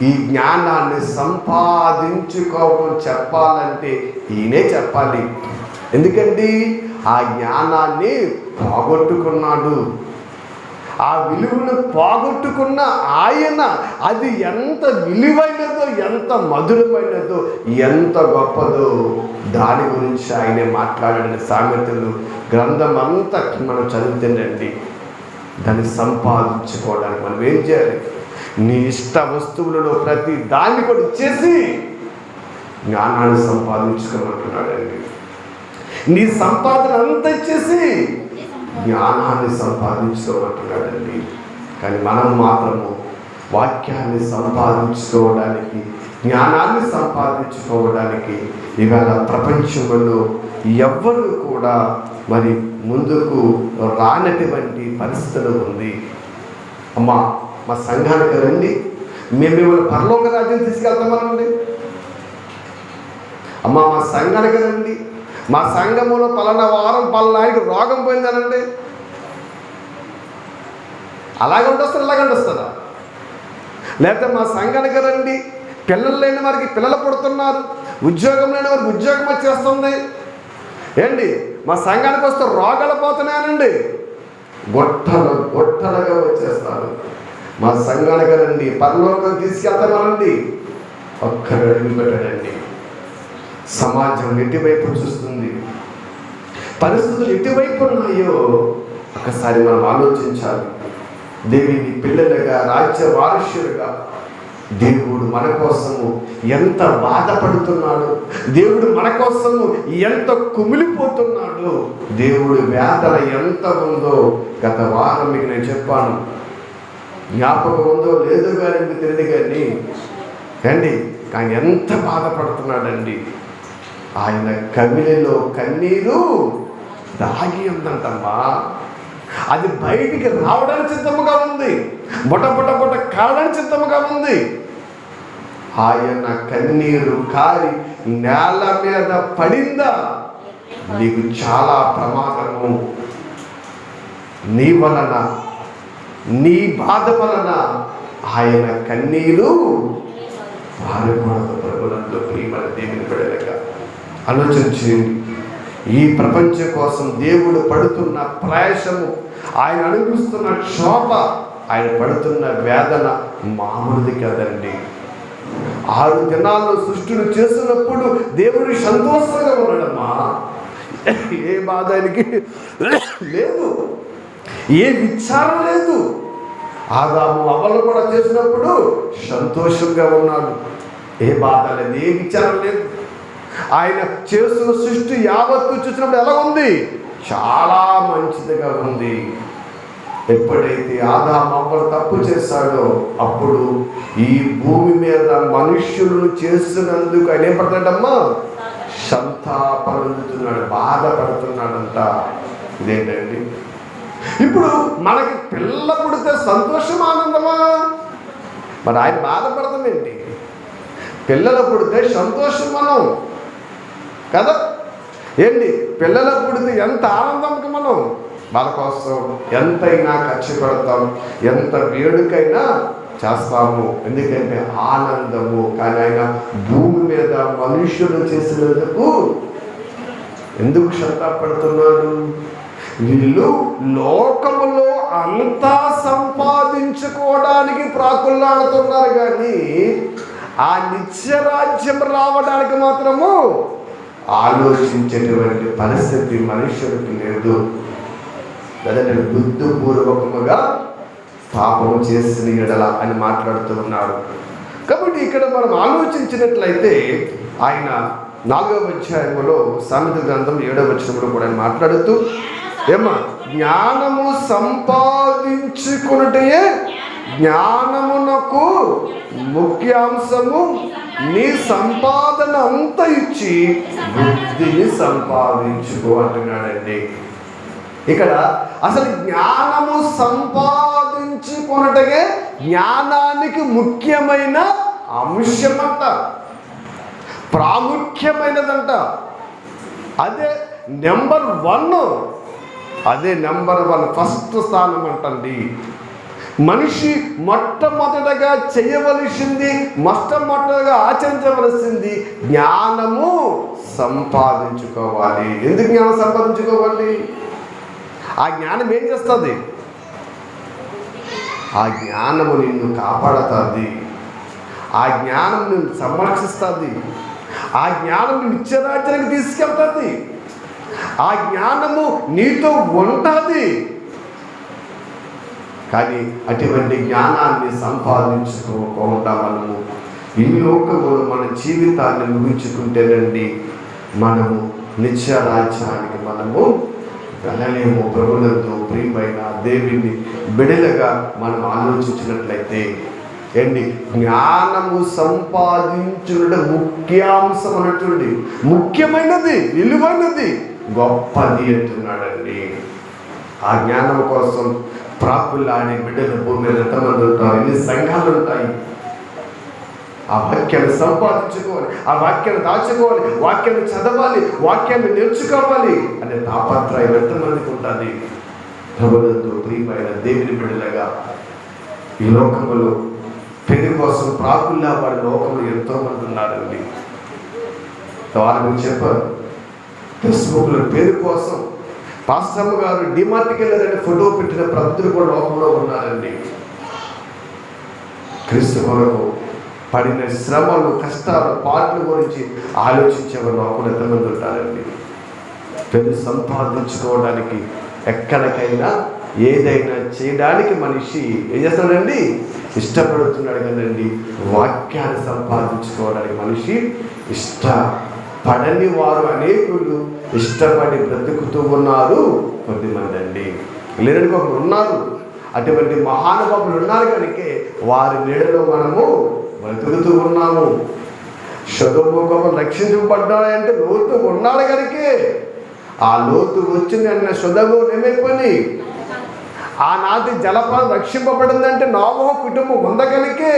ఈ జ్ఞానాన్ని సంపాదించుకోవడం చెప్పాలంటే ఈయనే చెప్పాలి. ఎందుకండి ఆ జ్ఞానాన్ని పోగొట్టుకున్నాడు. ఆ విలువను పోగొట్టుకున్న ఆయన అది ఎంత విలువైనదో, ఎంత మధురమైనదో, ఎంత గొప్పదో దాని గురించి ఆయనే మాట్లాడాడని సామెతలు గ్రంథం అంతా మనం చదువుతుందండి. దాన్ని సంపాదించుకోవడానికి మనం ఏం చేయాలి? నీ ఇష్ట వస్తువులలో ప్రతి దాన్ని కూడా ఇచ్చేసి జ్ఞానాన్ని సంపాదించుకోమంటున్నాడండి. నీ సంపాదన అంతా ఇచ్చేసి జ్ఞానాన్ని సంపాదించుకోమంటున్నాడండి. కానీ మనం మాత్రము వాక్యాన్ని సంపాదించుకోవడానికి, జ్ఞానాన్ని సంపాదించుకోవడానికి ఇవాళ ప్రపంచంలో ఎవ్వరూ కూడా మరి ముందుకు రానటువంటి పరిస్థితులు ఉంది. అమ్మా, మా సంఘానికి రండి, మేము మిమ్మల్ని పరలోక రాజ్యం తీసుకెళ్తామనండి. అమ్మా, మా సంఘానికి రండి, మా సంఘములో పలానా వారం పలానానికి రోగం పోయిందనండి. అలాగంటే వస్తుంది, ఇలాగంటే వస్తుందా? లేకపోతే మా సంఘానికి రండి, పిల్లలు లేని వారికి పిల్లలు పుడుతున్నారు, ఉద్యోగం లేని వారికి ఉద్యోగం వచ్చేస్తుంది. ఏంటి మా సంఘానికి వస్తే రోగాలు పోతున్నాయనండి, గొట్టలుగా వచ్చేస్తారు. మా సంఘానికి రండి, పరలోకం తీసుకెళ్తామనండి. ఒక్కడు అడుగు పెట్టాడండి. సమాజం ఎటువైపు చూస్తుంది, పరిస్థితులు ఎటువైపు ఉన్నాయో ఒకసారి మనం ఆలోచించాలి. దేవుని పిల్లలుగా, రాజ్య వారసులుగా దేవుడు మన కోసము ఎంత బాధపడుతున్నాడు, దేవుడు మన కోసము ఎంత కుమిలిపోతున్నాడు, దేవుడి వేదన ఎంత ఉందో గత వారం మీకు నేను చెప్పాను. జ్ఞాపకం ఉందో లేదో కానీ మీకు తెలియదు కానీ కానీ ఎంత బాధపడుతున్నాడండి. ఆయన కవిలిలో కన్నీరు దాగి ఉందంటమ్మా. అది బయటికి రావడానికి సిద్ధముగా ఉంది, బొట కారడానికి సిద్ధముగా ఉంది. ఆయన కన్నీరు కారి నేల మీద పడిందా, నీకు చాలా ప్రమాదము. నీ వలన, నీ బాధ వలన ఆయన కన్నీరు పారకూడదు. ప్రభునందు ప్రియమైన దేవుని బిడ్డలుగా ఆలోచించేయండి. ఈ ప్రపంచం కోసం దేవుడు పడుతున్న ప్రయాసము, ఆయన అనుభవిస్తున్న క్షోభ, ఆయన పడుతున్న వేదన మామూలుది కాదండి. 6 దినాల్లో సృష్టిని చేసినప్పుడు దేవుడు సంతోషంగా ఉన్నాడమ్మా. ఏ బాధ ఆయనకి లేదు, ఏ విచారం లేదు. ఆదాము అవ్వలు కూడా చేసినప్పుడు సంతోషంగా ఉన్నాడు. ఏ బాధ లేదు, ఏ విచారం లేదు. ఆయన చేస్తున్న సృష్టి యావత్తు చూసినప్పుడు ఎలా ఉంది? చాలా మంచిదిగా ఉంది. ఎప్పుడైతే ఆదాము అవ్వలు తప్పు చేశాడో అప్పుడు ఈ భూమి మీద మనుష్యులను చేస్తున్నందుకు ఆయన ఏం పడతాడమ్మా? సంతాపడుతున్నాడు, బాధపడుతున్నాడంట. ఇదేంటండి? ఇప్పుడు మనకి పిల్ల పుడితే సంతోషం, ఆనందమా? మరి ఆయన బాధపడతాం ఏంటి? పిల్లలు పుడితే సంతోషం మనం కదా ఏంటి? పిల్లలు పుడితే ఎంత ఆనందంకి మనం వాళ్ళ కోసం ఎంతైనా ఖర్చు పెడతాం, ఎంత వేడుకైనా చేస్తాము, ఎందుకంటే ఆనందము. కానీ ఆయన భూమి మీద మనుష్యులు చేసినందుకు ఎందుకు సంతాపడుతున్నాడు? వీళ్ళు లోకములో అంతా సంపాదించుకోవడానికి ప్రాకులాడుతున్నారు, కానీ ఆ నిత్యరాజ్యం రావడానికి మాత్రము ఆలోచించేటువంటి పరిస్థితి మనుష్యుడికి లేదు. అదే నేను బుద్ధిపూర్వకముగా పాపం చేసిన ఎడల అని మాట్లాడుతూ ఉన్నాడు. కాబట్టి ఇక్కడ మనం ఆలోచించినట్లయితే ఆయన 4వ అధ్యాయంలో సామెతల గ్రంథం 7వ వచనంలో కూడా ఆయన మాట్లాడుతూ ఏమా జ్ఞానము సంపాదించుకున్నటే జ్ఞానమునకు ముఖ్యాంశము, నీ సంపాదన అంతా ఇచ్చి బుద్ధిని సంపాదించుకో అంటున్నాడండి. ఇక్కడ అసలు జ్ఞానము సంపాదించుకున్నట్టుగా జ్ఞానానికి ముఖ్యమైన అంశమంట, ప్రాముఖ్యమైనదంట. అదే నెంబర్ 1, అదే నెంబర్ 1 ఫస్ట్ స్థానం అంటండి. మనిషి మొట్టమొదటగా చేయవలసింది, మొట్టమొదటగా ఆచరించవలసింది జ్ఞానము సంపాదించుకోవాలి. ఎందుకు జ్ఞానం సంపాదించుకోవాలి? ఆ జ్ఞానం ఏం చేస్తుంది? ఆ జ్ఞానము నిన్ను కాపాడుతుంది, ఆ జ్ఞానం నిన్ను సంరక్షిస్తుంది, ఆ జ్ఞానం నిత్యరాజ్యానికి తీసుకెళ్తుంది, ఆ జ్ఞానము నీతో ఉంటుంది. కానీ అటువంటి జ్ఞానాన్ని సంపాదించుకోకుండా మనము ఈ లోకములో మన జీవితాన్ని ముగించుకుంటేనండి మనము నిత్యరాజ్యానికి మనము వెళ్ళలేము. ప్రభునందు ప్రియమైన దేవుని బిడలుగా మనం ఆలోచించినట్లయితే ఏంటి? జ్ఞానము సంపాదించుట ముఖ్యాంశం అన్నటువంటి ముఖ్యమైనది, విలువైనది, గొప్పది అంటున్నాడండి. ఆ జ్ఞానం కోసం ప్రాకులాడే బిడ్డల భూమి మీద ఎంతమంది ఉంటారు? ఎన్ని సంఘాలు ఉంటాయి? ఆ వాక్యాన్ని సంపాదించుకోవాలి, ఆ వాక్యాన్ని దాచుకోవాలి, వాక్యాన్ని చదవాలి, వాక్యాన్ని నేర్చుకోవాలి అనే తాపత్రయం ఎంతమందికి ఉంటుంది? ప్రభునందు ప్రియమైన దేవుని బిడ్డలుగా ఈ లోకములో పెళ్లి కోసం ప్రాకుల్లా వారి లోకంలో ఎంతో మంది ఉన్నారండి. వారికి చెప్పారు, ఫేస్బుక్లో పేరు కోసం పాస్టమ్మ గారు డిమార్ట్కి వెళ్ళారంటే ఫోటో పెట్టిన ప్రజలు కూడా లోకంలో ఉన్నారండి. క్రీస్తు కొరకు పడిన శ్రమలు, కష్టాలు, పాటల గురించి ఆలోచించేవారు లోకంలో ఎంతమంది ఉంటారండి. పెళ్లి సంపాదించుకోవడానికి ఎక్కడికైనా ఏదైనా చేయడానికి మనిషి ఏం చేస్తున్నాడండి? ఇష్టపడుతున్నాడు కదండి. వాక్యాన్ని సంపాదించుకోవడానికి మనిషి ఇష్టపడని వారు అనేకులు ఇష్టపడి బ్రతుకుతూ ఉన్నారు కొద్దిమంది అండి. లేదని ఒకరు ఉన్నారు, అటువంటి మహానుభావులు ఉన్నారు కనుక వారి నీడలో మనము బ్రతుకుతూ ఉన్నాము. సొదొమ గొమొర్రా రక్షించబడ్డాయంటే లోతు ఉన్నాడు కనుకే. ఆ లోతు వచ్చింది అన్న సొదొమ ఏమైపోయింది? ఆనాటి జలప్రాంతం రక్షింపబడిందంటే నోవహు కుటుంబం ఉంద కనుకే.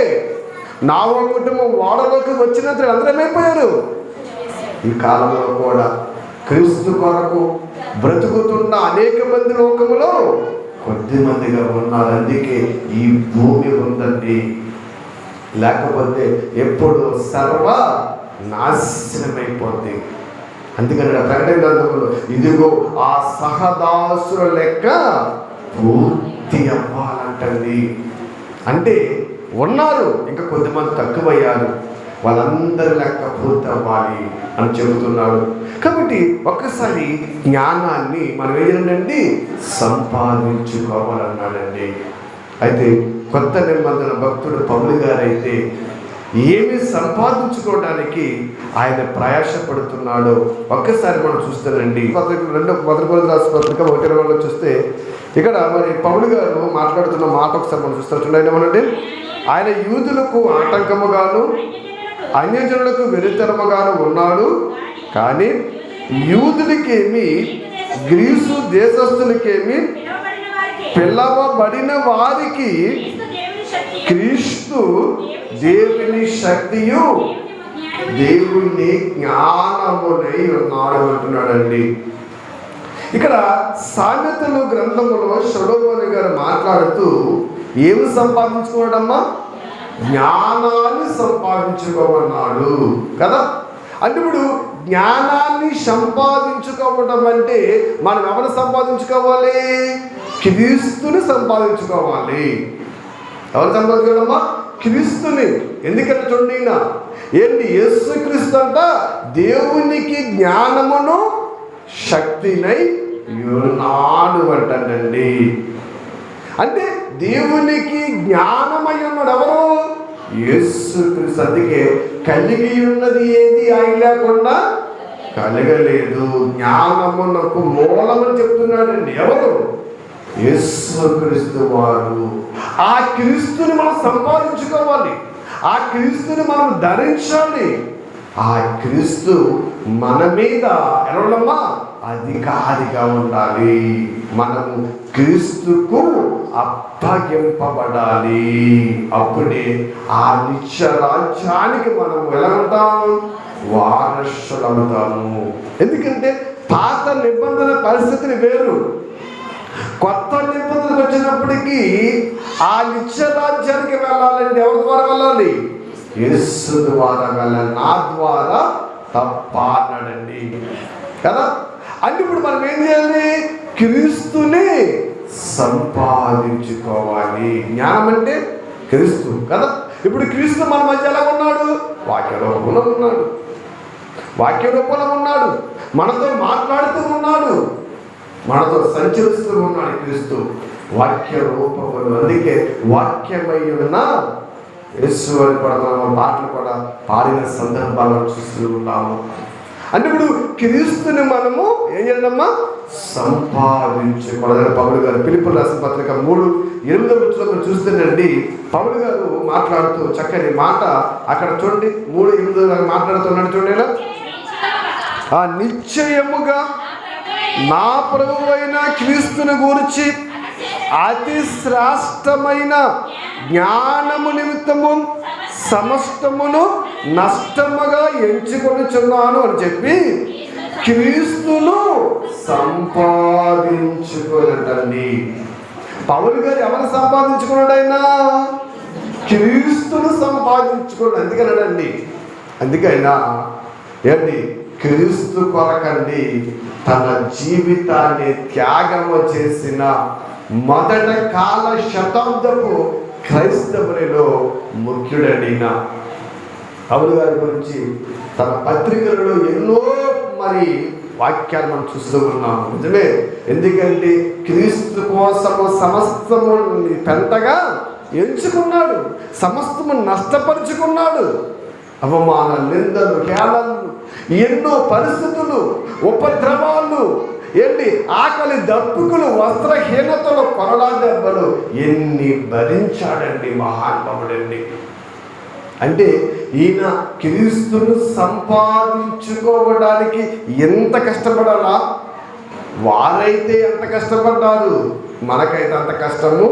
నోవహు కుటుంబం ఓడలోకి వచ్చినంత అందరూ ఏమైపోయారు? ఈ కాలంలో కూడా క్రీస్తు కొరకు బ్రతుకుతున్న అనేక మంది లోకములో కొద్ది మందిగా ఉన్నారు. అందుకే ఈ భూమి ఉందండి. లేకపోతే ఎప్పుడు సర్వ నాశనమైపోద్ది. అందుకని ప్రకటన గ్రంథంలో ఇదిగో ఆ సహదాసుల లెక్క పూర్తి అవ్వాలంటండి. అంటే ఉన్నారు, ఇంకా కొద్దిమంది తక్కువయ్యారు, వాళ్ళందరి లెక్క పూర్తి అవ్వాలి అని చెబుతున్నాడు. కాబట్టి ఒక్కసారి జ్ఞానాన్ని మనం ఏంటండి సంపాదించుకోవాలన్నాడండి. అయితే కొత్త నిబంధన భక్తుడు పౌలు గారైతే ఏమి సంపాదించుకోవడానికి ఆయన ప్రయాసపడుతున్నాడో ఒక్కసారి మనం చూస్తానండి. మొదటి కొరింథీయులకు రాసిన పత్రిక 1:20 చూస్తే ఇక్కడ మరి పౌలు గారు మాట్లాడుతున్న మాట ఒకసారి మనం చూస్తాం. చూడండి ఏమనండి, ఆయన యూదులకు ఆటంకముగాను అన్యజనులకు వెరితరముగాను ఉన్నాడు, కానీ యూదులకేమి గ్రీసు దేశస్థులకేమి పిలవబడిన వారికి క్రీస్తు దేవుని శక్తియు దేవుని జ్ఞానమునై ఉన్నాడు అంటున్నాడండి. ఇక్కడ సామెతలు గ్రంథములో సొలొమోను గారు మాట్లాడుతూ ఏమి సంపాదించుకోవడమ్మా? జ్ఞానాన్ని సంపాదించుకోమన్నాడు కదా. అంటే ఇప్పుడు జ్ఞానాన్ని సంపాదించుకోవడం అంటే మనం ఎవరు సంపాదించుకోవాలి? క్రీస్తుని సంపాదించుకోవాలి. ఎవరు సంపాదించుకోవాలమ్మా? క్రీస్తుని. ఎందుకంటే చూడండి, ఏంటి యేసుక్రీస్తు అంట దేవునికి జ్ఞానమును శక్తినై ఉన్నాడు అంటండి. అంటే దేవునికి జ్ఞానమై ఉన్నాడు ఎవరు? యేసుక్రీస్తు. అందుకే కలిగి ఉన్నది ఏది ఆయన లేకుండా కలగలేదు. జ్ఞానమునకు మూలమని చెప్తున్నాడండి ఎవరు? యేసుక్రీస్తు వారు. ఆ క్రీస్తుని మనం సంపాదించుకోవాలి, ఆ క్రీస్తుని మనం ధరించాలి. ఆ క్రీస్తు మన మీద ఎలామ్మా అధికారిగా ఉండాలి. మనము క్రీస్తుకు అప్పగింపబడాలి. అప్పుడే ఆ నిత్య రాజ్యానికి మనం ఎలా ఉంటాం? వారసులవుతాము. ఎందుకంటే పాత నిబంధన పరిస్థితిని వేరు, కొత్త నిబంధనకు వచ్చినప్పటికీ ఆ నిత్య రాజ్యానికి వెళ్ళాలంటే ఎవరి ద్వారా వెళ్ళాలి? యేసు ద్వారా వెళ్ళాలి. నా ద్వారా తప్ప అన్నాడండి కదా. అంటే ఇప్పుడు మనం ఏం చేయాలి? క్రీస్తుని సంపాదించుకోవాలి. జ్ఞానం అంటే క్రీస్తు కదా. ఇప్పుడు క్రీస్తు మన మధ్య ఎలా ఉన్నాడు? వాక్య రూపంలో ఉన్నాడు, వాక్య రూపంలో ఉన్నాడు, మనతో మాట్లాడుతూ ఉన్నాడు, మనతో సంచరిస్తూ ఉన్నాడు క్రీస్తు వాక్య రూపంలో. అందుకే వాక్యమై ఉన్న యేసు అని కూడా మనం పాటలు కూడా పాడిన సందర్భాలను చూస్తూ ఉన్నాము. అంటే ఇప్పుడు క్రీస్తుని మనము ఏం చేయాలమ్మా? సంపాదించుకోవాలి. పౌలు గారు ఫిలిప్పీయులకు రాసిన పత్రిక 3:8 చూస్తేనండి పౌలు గారు మాట్లాడుతూ చక్కని మాట అక్కడ చూడండి. 3:8 మాట్లాడుతున్నాడు చూడండి. ఆ నిశ్చయముగా నా ప్రభువైన క్రీస్తుని గురించి అతి శ్రేష్టమైన జ్ఞానము నిమిత్తము సమస్తమును నష్టముగా ఎంచుకొనుచున్నాను అని చెప్పి క్రీస్తును సంపాదించుకోలేదండి. పౌలు గారు ఎవరు సంపాదించుకున్నాడు? అయినా క్రీస్తును సంపాదించుకున్నాడు. అందుకనండి, అందుకైనా ఏంటి క్రీస్తు కొరకండి తన జీవితాన్ని త్యాగము చేసిన మొదట కాల శతాబ్దపు క్రైస్తవులలో ముఖ్యుడైన పౌలు గారి గురించి తన పత్రికలలో ఎన్నో మరి వాక్యాలు మనం చూస్తూ ఉన్నాము. నిజమే, ఎందుకంటే క్రీస్తు కోసము సమస్తము పెంటగా ఎంచుకున్నాడు, సమస్తము నష్టపరుచుకున్నాడు. అవమాన, నిందలు, హేళనలు, ఎన్నో పరిస్థితులు, ఉపద్రవాలు, ఆకలి దప్పుకులు, వస్త్రహీనతలు, కొరడా దెబ్బలు ఎన్ని భరించాడండి మహానుభావుడండి. అంటే ఈయన క్రీస్తును సంపాదించుకోవడానికి ఎంత కష్టపడాలా? వారైతే ఎంత కష్టపడ్డారు, మనకైతే అంత కష్టము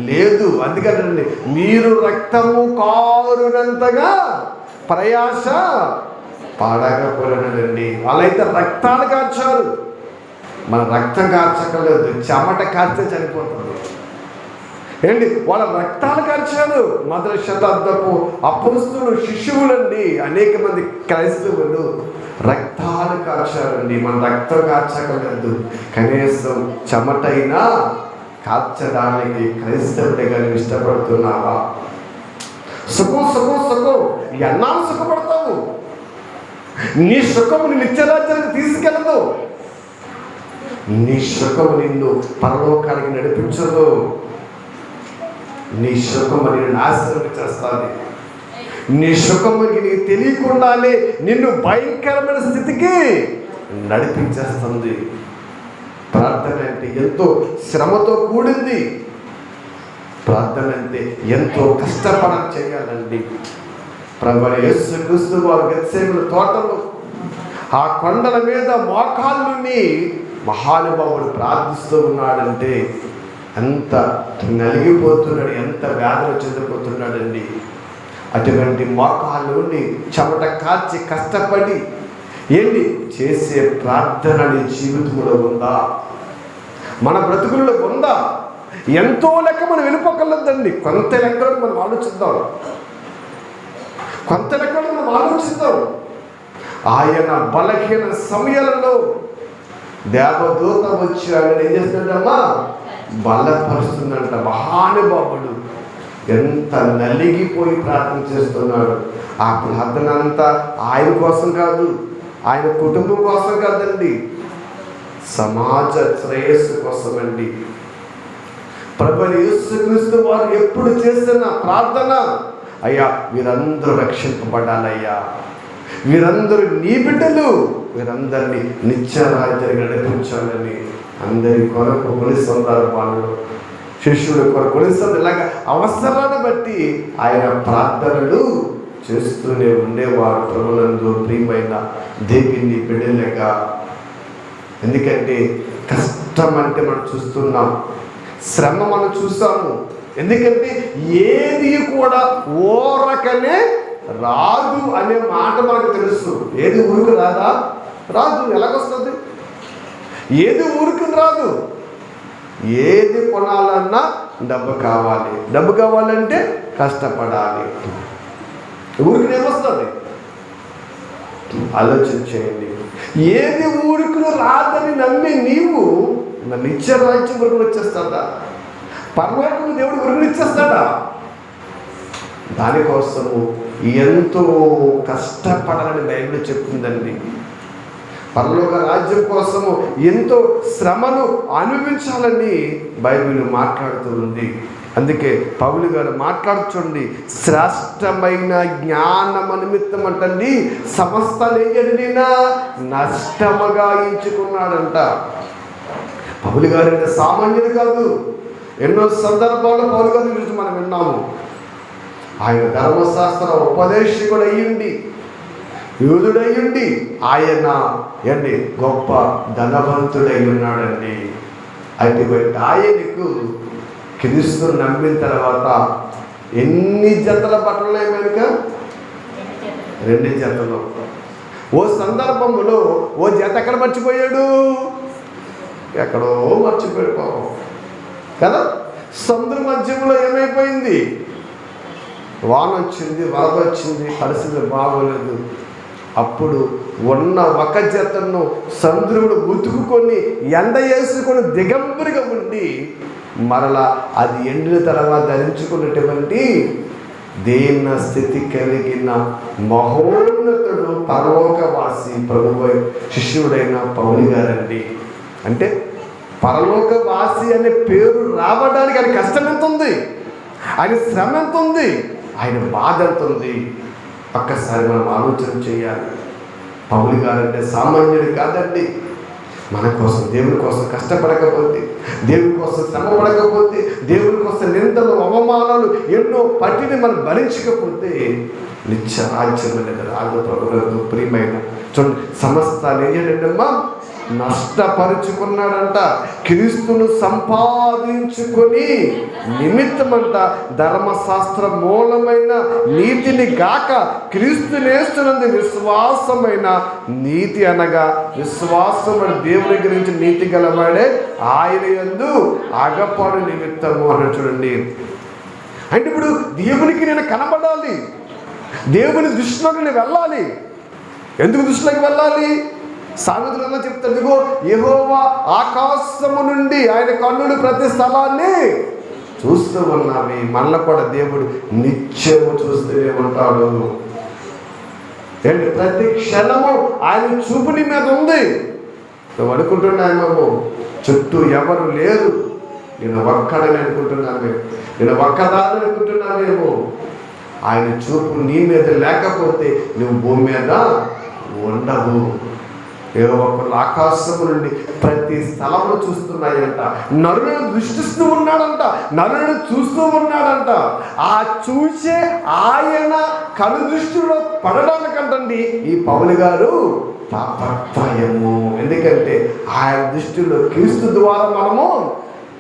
లేదు. అందుకనండి, మీరు రక్తము కారునంతగా ప్రయాస పడకపోలేదండి. వాళ్ళైతే రక్తాలు కార్చారు, మన రక్తం కార్చకలేదు, చెమట కార్చే చనిపోతుంది. వాళ్ళ రక్తాలు కార్చారు. మొదటి శతాబ్దపు అపొస్తలులు, శిష్యువులండి, అనేక మంది క్రైస్తవులు రక్తాలు కార్చారండి. మన రక్తం కార్చకలేదు, కనీసం చెమటైనా కార్చడానికి క్రైస్తవుడిగా నువ్వు ఇష్టపడుతున్నావా? సుఖం సుఖం సుఖం ఎన్నాళ్ళు సుఖపడతావు? నీ సుఖము నిత్యరాజ్యానికి తీసుకెళ్ళదు, నీ సుఖము నిన్ను పరలోకానికి నడిపించదు, నీ సుఖము నిన్ను నాశనం చేస్తుంది. నీ సుఖము నీకు తెలియకుండానే నిన్ను భయంకరమైన స్థితికి నడిపించేస్తుంది. ప్రార్థన అంటే ఎంతో శ్రమతో కూడింది. ప్రార్థన అంటే ఎంతో కష్టపడని చేయాలండి. ప్రభువైన యేసుక్రీస్తు వారు గెత్సేమనే తోటలో ఆ కొండల మీద మోకాళ్ళుని మహానుభావుడు ప్రార్థిస్తూ ఉన్నాడంటే ఎంత నలిగిపోతున్నాడు, ఎంత వేదన చెందిపోతున్నాడండి. అటువంటి మోకాళ్ళ నుండి చెమట కాచి కష్టపడి చేసే ప్రార్థన నీ జీవితంలో ఉందా? మన బ్రతుకుల్లో ఉందా? ఎంతో లెక్క మనం వెళ్ళిపోగలద్దండి. కొంత లెక్కలను మనం ఆలోచిద్దాం, కొంత లెక్కలను మనం ఆలోచిద్దాం. ఆయన బలహీన సమయాలలో దేవదూత వచ్చి ఆయన ఏం చేస్తున్నాడమ్మా? బలపరుస్తుందంట. మహానుభావుడు ఎంత నలిగిపోయి ప్రార్థన చేస్తున్నాడు. ఆ ప్రార్థన అంతా ఆయన కోసం కాదు, ఆయన కుటుంబం కోసం కాదండి, సమాజ శ్రేయస్సు కోసమండి. ప్రభువైన యేసుక్రీస్తు వారు ఎప్పుడు చేసిన ప్రార్థన, అయ్యా వీరందరూ రక్షింపబడాలయ్యా, వీరందరూ నీ బిడ్డలు, వీరందరినీ నిత్యరాజ్యానికి నడిపించాలని అందరి కొరకు కొన్ని సందర్భాలలో శిష్యుల కొరకు కొన్ని ఇలాగ అవసరాన్ని బట్టి ఆయన ప్రార్థనలు చేస్తూనే ఉండేవారు. ప్రభునందు ప్రియమైన దేవుని బిడ్డలుగా. ఎందుకంటే కష్టం అంటే మనం చూస్తున్నాం, శ్రమ మనం చూస్తాము. ఎందుకంటే ఏది కూడా ఓరకనే రాదు అనే మాట మనకు తెలుసు. ఏది ఊరికి రాదా? రాదు. ఎలాగొస్తుంది? ఏది ఊరికి రాదు. ఏది కొనాలన్నా డబ్బు కావాలి, డబ్బు కావాలంటే కష్టపడాలి. ఊరికి ఏమొస్తుంది? ఆలోచన చేయండి. ఏది ఊరికి రాదని నమ్మి నీవు నిత్యరాజ్యం వరకు వచ్చేస్తాడా? పరలోకము దేవుడు వరకు ఇచ్చేస్తాడా? దానికోసము ఎంతో కష్టపడాలని బైబిల్ చెప్తుందండి. పరలోక రాజ్యం కోసము ఎంతో శ్రమను అనుభవించాలని బైబిల్ మాట్లాడుతూ ఉంది. అందుకే పౌలు గారు మాట్లాడుచండి, శ్రేష్టమైన జ్ఞానము నిమిత్తం అంటండి సమస్తలేనా నష్టముగా ఎంచుకున్నాడంట. పౌలు గారు అంటే సామాన్యుడు కాదు. ఎన్నో సందర్భాల్లో పౌలు గారి గురించి మనం విన్నాము. ఆయన ధర్మశాస్త్ర ఉపదేశకుడు అయ్యుండి, యూదుడయ్యుండి ఆయన గొప్ప ధనవంతుడై ఉన్నాడండి. అటువంటి ఆయనకు క్రీస్తును నమ్మిన తర్వాత ఎన్ని జతల బట్టలు వెనుక? 2 జతలు. ఓ సందర్భంలో ఓ జత ఎక్కడ మర్చిపోయాడు? ఎక్కడో మర్చిపోయాడు కదా. సముద్ర మధ్యంలో ఏమైపోయింది? వాన వచ్చింది, వరద వచ్చింది, పరిస్థితి బాగోలేదు. అప్పుడు ఉన్న ఒక జతను సముద్రుడు ఉతుకుకొని ఎండ వేసుకొని దిగంబరిగా ఉండి మరలా అది ఎండిన తర్వాత ధరించుకున్నటువంటి దీన స్థితి కలిగిన మహోన్నతుడు పరలోకవాసి ప్రభువు శిష్యుడైన పౌలు గారండి. అంటే పరలోకవాసి అనే పేరు రావడానికి ఆయన కష్టం ఎంత ఉంది, ఆయన శ్రమ ఎంత ఉంది, ఆయన బాధ ఎంత ఉంది, ఒక్కసారి మనం ఆలోచన చేయాలి. పౌలు గారంటే సామాన్యుడు కాదండి. మన కోసం, దేవుని కోసం కష్టపడకపోతే, దేవుని కోసం శ్రమ పడకపోతే, దేవుని కోసం నిందలు అవమానాలు ఎన్నో పట్టిని మనం భరించకపోతే నిత్య రాజ్యం అనేది రాదు. ప్రభువులకు ప్రియమైన చూడండి, సమస్తాన్ని ఏం చేయండమ్మా నష్టపరుచుకున్నాడంట. క్రీస్తును సంపాదించుకొని నిమిత్తమంట ధర్మశాస్త్ర మూలమైన నీతిని గాక క్రీస్తునేస్తున్నందు విశ్వాసమైన నీతి అనగా విశ్వాసమైన దేవుని గురించి నీతి గలవాడే ఆయన యందు అగపడు నిమిత్తము అని చూడండి. అంటే ఇప్పుడు దేవునికి నేను కనబడాలి, దేవుని దృష్టిలోకి నేను వెళ్ళాలి. ఎందుకు దృష్టిలోకి వెళ్ళాలి? సామెతలలో చెప్తాడు, ఇదిగో యెహోవా ఆకాశము నుండి ఆయన కన్నులు ప్రతి స్థలాన్ని చూస్తూ ఉన్నావి. మనల్ని కూడా దేవుడు నిత్యము చూస్తూనే ఉంటాడు. ప్రతి క్షణము ఆయన చూపుని మీద ఉంది. నువ్వు అనుకుంటున్నామేమో చుట్టూ ఎవరు లేరు, నేను ఒక్కడని అనుకుంటున్నాను, నేను ఒక్కదాన్ని అనుకుంటున్నావేమో. ఆయన చూపు నీ మీద లేకపోతే నువ్వు భూమి మీద ఉండవు. ఏవో ఒకళ్ళు ఆకాశము నుండి ప్రతి స్థలంలో చూస్తున్నాయంట. నరులను దృష్టిస్తూ ఉన్నాడంట, నరులను చూస్తూ ఉన్నాడంట. ఆ చూసే ఆయన కను దృష్టిలో పడడానికంటండి ఈ పౌలు గారు తాపత్రయము. ఎందుకంటే ఆయన దృష్టిలో క్రీస్తు ద్వారా మనము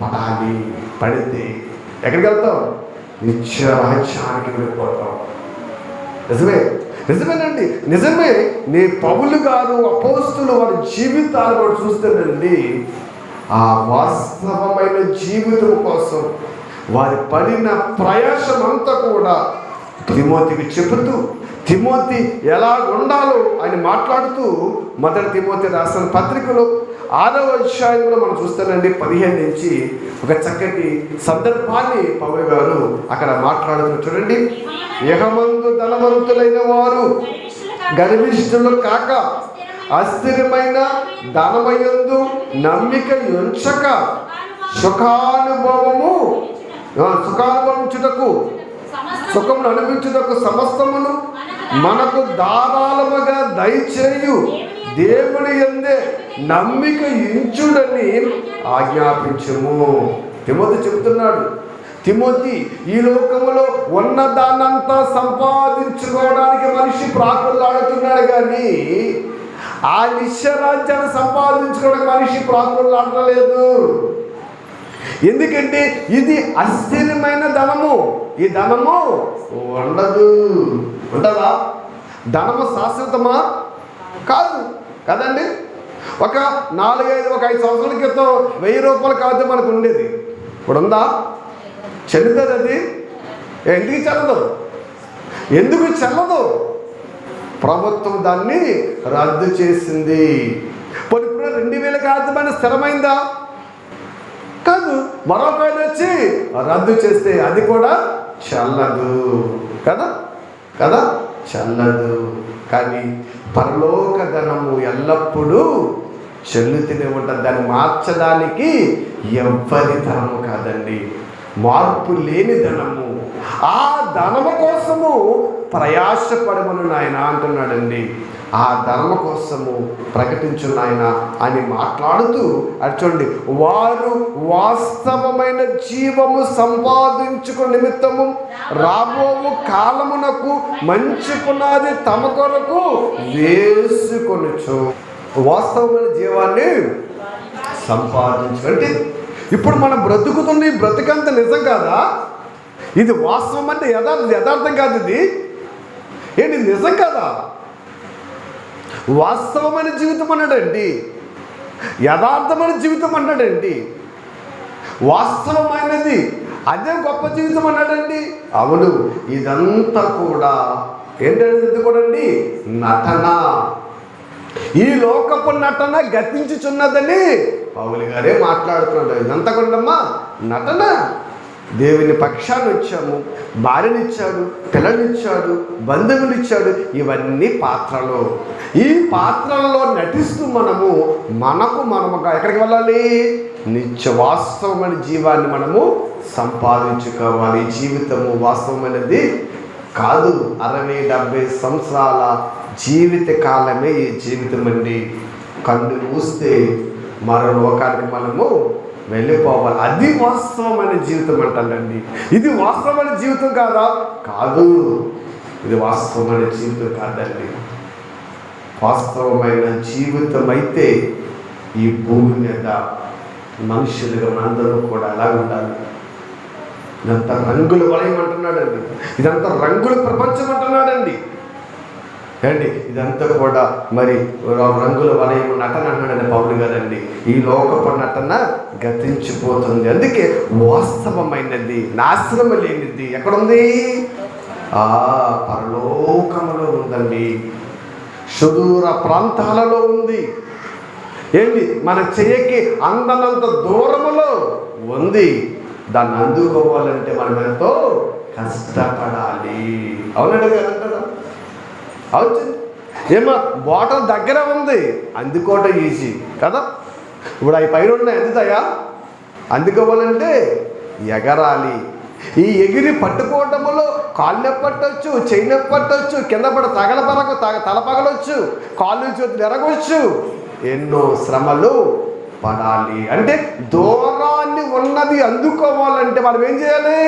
పడాలి. పడితే ఎక్కడికి వెళ్తాం? నిత్య రాజ్యానికి వెళ్ళిపోతాం. నిజమేనండి, నిజమే. నీ పౌలు గారు అపోస్తులు వారి జీవితాలు కూడా చూస్తేనండి, ఆ వాస్తవమైన జీవితం కోసం వారి పడిన ప్రయాసం అంతా కూడా తిమోతికి చెబుతూ, తిమోతి ఎలా ఉండాలో ఆయన మాట్లాడుతూ మొదటి తిమోతి రాసిన పత్రికలో 6వ అధ్యాయంలో మనం చూస్తానండి 15 నుంచి ఒక చక్కటి సందర్భాన్ని పౌలు గారు అక్కడ మాట్లాడుతూ చూడండి. యెహమందు ధనవంతులైన వారు గర్విష్ఠులు కాక అస్థిరమైన ధనమయందు నమ్మిక ఉంచక సుఖానుభవించుటకు సుఖమును అనుభవించుటకు సమస్తమును మనకు ధారాళముగా దయచేయు దేవుని యందే నమ్మిక ఇంచుడని ఆజ్ఞాపించుము. తిమోతి చెబుతున్నాడు, తిమోతి ఈ లోకములో ఉన్నదాన్నంతా సంపాదించుకోవడానికి మనిషి ప్రాకులాడుతున్నాడు, కానీ ఆ నిత్యరాజ్యాన్ని సంపాదించుకోవడానికి మనిషి ప్రాకులాడలేదు. ఎందుకంటే ఇది అస్థిరమైన ధనము. ఈ ధనము ఉండదు. ఉంటుందా? ధనము శాశ్వతమా? కాదు కదండి. ఒక 5 సంవత్సరాల క్రితం 1000 రూపాయలు కాదు మనకు ఉండేది. ఇప్పుడు ఉందా? చెల్లుతుంది అది? ఎందుకు చెల్లదు? ఎందుకు చెల్లదు? ప్రభుత్వం దాన్ని రద్దు చేసింది. ఇప్పుడు 2000 కాదు స్థిరమైందా? కాదు. మరొక వచ్చి రద్దు చేస్తే అది కూడా చెల్లదు కదా కదా చెల్లదు. కానీ పరలోక ధనము ఎల్లప్పుడూ చెల్లుతూనే ఉంటుంది. దాన్ని మార్చడానికి ఎవ్వరి ధనము కాదండి, మార్పు లేని ధనము. ఆ ధనము కోసము ప్రయాసపడమని ఆయన అంటున్నాడండి. ఆ ధనము కోసము ప్రకటించు నాయన అని మాట్లాడుతూ చూడండి, వారు వాస్తవమైన జీవము సంపాదించుకు నిమిత్తము రాబోవు కాలమునకు మంచి పునాది తమ కొరకు వేసుకొనుచు. వాస్తవమైన జీవాన్ని సంపాదించు అంటే ఇప్పుడు మనం బ్రతుకుతున్న బ్రతుకంత నిజం కాదా? ఇది వాస్తవం అంటే యథార్థం కాదు. ఇది ఏంటి? నిజం కదా? వాస్తవమైన జీవితం అన్నాడండి, యథార్థమైన జీవితం అన్నాడండి, వాస్తవమైనది అదే గొప్ప జీవితం అన్నాడండి. అవును, ఇదంతా కూడా ఏంటంటే ఇది కూడా అండి నటన. ఈ లోకపు నటన గతించుచున్నదని పౌలు గారే మాట్లాడుతున్నాడు. ఇదంతా కూడా నటన. దేవుని పక్షాన్ని వచ్చాము, భార్యనిచ్చాడు, పిల్లనిచ్చాడు, బంధువునిచ్చాడు. ఇవన్నీ పాత్రలు. ఈ పాత్రలలో నటిస్తూ మనముగా ఎక్కడికి వెళ్ళాలి? నిత్య వాస్తవమైన జీవాన్ని మనము సంపాదించుకోవాలి. జీవితము వాస్తవమైనది కాదు. 60-70 సంవత్సరాల జీవిత కాలమే ఈ జీవితం అండి. కన్ను మూస్తే మరో లోకానికి మనము వెళ్ళిపోవాలి. అది వాస్తవమైన జీవితం అంటానండి. ఇది వాస్తవమైన జీవితం కాదా? కాదు, ఇది వాస్తవమైన జీవితం కాదండి. వాస్తవమైన జీవితం అయితే ఈ భూమి మీద మనుషులుగా మనందరూ కూడా ఎలా ఉండాలి? ఇదంతా రంగుల వలయం అంటున్నాడండి. ఇదంతా రంగుల ప్రపంచం అంటున్నాడండి. అండి ఇదంతా కూడా మరి రంగుల వలయం నటన అంటున్నాడండి పౌలు గారండి. ఈ లోకపు నటన గతించిపోతుంది. అందుకే వాస్తవమైనది, నాశనం లేనిది ఎక్కడుంది? పరలోకములో ఉందండి. సుదూర ప్రాంతాలలో ఉంది. ఏంటి? మన చెయ్యకి అందనంత దూరములో ఉంది. దాన్ని అందుకోవాలంటే మనం ఎంతో కష్టపడాలి. అవునండి కదా? అవుతుంది. ఏమో బాటల్ దగ్గర ఉంది, అందుకోవటం ఈజీ కదా. ఇప్పుడు అవి పైన ఉన్నాయి, అందుతాయా? అందుకోవాలంటే ఎగరాలి. ఈ ఎగిరి పట్టుకోవటంలో కాళ్ళు పట్టవచ్చు, చెయ్యి పట్టవచ్చు, కింద పడ తలపగలవచ్చు, కాళ్ళు చేతులు ఎరగవచ్చు. ఎన్నో శ్రమలు పడాలి. అంటే దూరాన్ని ఉన్నది అందుకోవాలంటే మనం ఏం చేయాలి?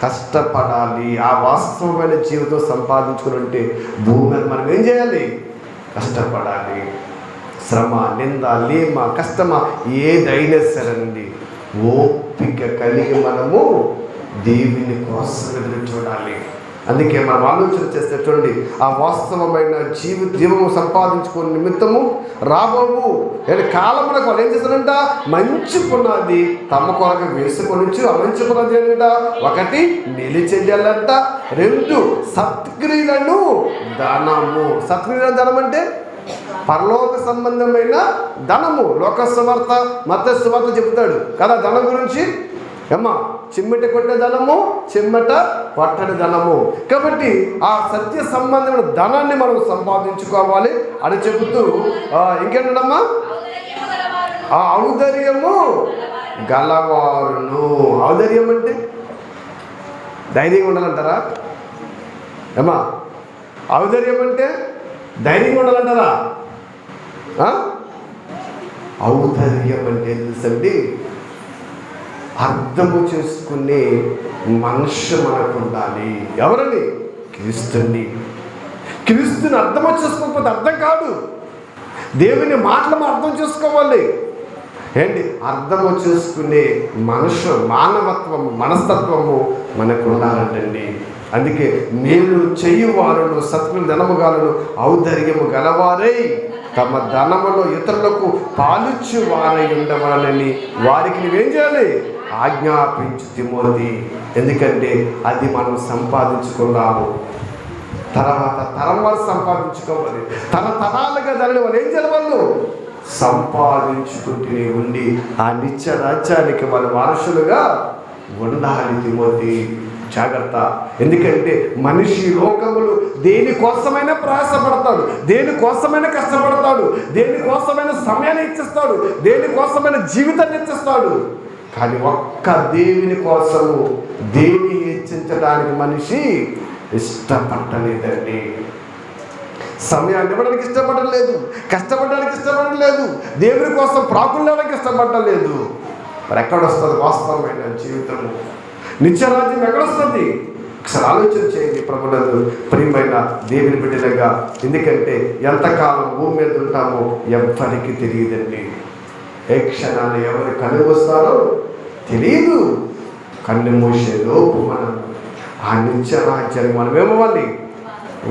కష్టపడాలి. ఆ వాస్తవమైన జీవితం సంపాదించుకుని ఉంటే భూమిని మనం ఏం చేయాలి? కష్టపడాలి. శ్రమ, నింద, లేమ, కష్టమా ఏదైనా సరేనండి, ఓపిక కలిగి మనము దేవుని కోసం ఎదురు చూడాలి. అందుకే మనం ఆలోచన చేస్తే చూడండి, ఆ వాస్తవమైన జీవము సంపాదించుకునే నిమిత్తము రాబోవు కాలమునకు వాళ్ళు ఏం చేస్తారంట? మంచి పునాది తమ కొరకు వేసుకొని ఆ మంచి పునాది ఏంటంట? 1 నిలిచెయ్యాలంట, 2 సత్క్రియలను ధనము. సత్క్రియలను ధనం అంటే పరలోక సంబంధమైన ధనము. లోకస్వార్త, మత్తయి సువార్త చెబుతాడు కదా ధనం గురించి. ఏమ్మా, చిమ్మెట కొట్టే ధనము, చిమ్మెట పట్టని ధనము. కాబట్టి ఆ సత్య సంబంధమైన ధనాన్ని మనం సంపాదించుకోవాలి అని చెబుతూ ఇంకేంటమ్మా? ఆ ఔదర్యము గలవారును. ఔదర్యం అంటే ధైర్యంగా ఉండాలంటారా? ఏమా, ఔదర్యం అంటే ధైర్యంగా ఉండాలంటారా? ఔదర్యం అంటే తెలుసండి, అర్థము చేసుకునే మనుష్య మనకు ఉండాలి. ఎవరని? క్రీస్తుని. క్రీస్తుని అర్థం చేసుకోకపోతే అర్థం కాదు. దేవుని మాటలు మనం అర్థం చేసుకోవాలి. ఏంటి? అర్థము చేసుకునే మానవత్వము, మనస్తత్వము మనకు ఉండాలంటండి. అందుకే మేలు చేయువారును సత్క్రియలు ధనముగాలను ఔదర్యము గలవారై తమ ధనములో ఇతరులకు పాలిచ్చు వారై ఉండవాలని వారికి నువ్వేం చేయాలి? ఆజ్ఞాపించు తిమోతి. ఎందుకంటే అది మనం సంపాదించుకున్నాము, తర్వాత తరం వారు సంపాదించుకోవాలి. తరాలుగా దానిని వాళ్ళు ఏం చేయాలి? వాళ్ళు సంపాదించుకుంటూనే ఉండి ఆ నిత్య రాజ్యానికి వాళ్ళ వారసులుగా ఉండాలి. తిమోతి జాగ్రత్త. ఎందుకంటే మనిషి లోకములు దేనికోసమైనా ప్రయాసపడతాడు, దేనికోసమైనా కష్టపడతాడు, దేనికోసమైన సమయాన్ని ఇచ్చేస్తాడు, దేనికోసమైన జీవితాన్ని ఇచ్చేస్తాడు. కానీ ఒక్క దేవుని కోసము దేన్ని హెచ్చించడానికి మనిషి ఇష్టపడలేదండి. సమయాన్ని ఇవ్వడానికి ఇష్టపడలేదు, కష్టపడడానికి ఇష్టపడలేదు, దేవుని కోసం ప్రాకుల్యడానికి ఇష్టపడలేదు. మరి ఎక్కడొస్తుంది వాస్తవమైన జీవితము? నిత్యరాజ్యం ఎక్కడొస్తుంది? ఒకసారి ఆలోచన చేయండి ప్రభునందు ప్రియమైన దేవుని బిడ్డలుగా. ఎందుకంటే ఎంతకాలం భూమి మీద ఉంటామో ఎవ్వరికి తెలియదండి. ఏ క్షణాన్ని ఎవరు కన్ను వస్తారో తెలియదు. కన్ను మూసే లోపు మనం ఆ నిత్యరాజ్యాన్ని మనం ఏమవ్వాలి?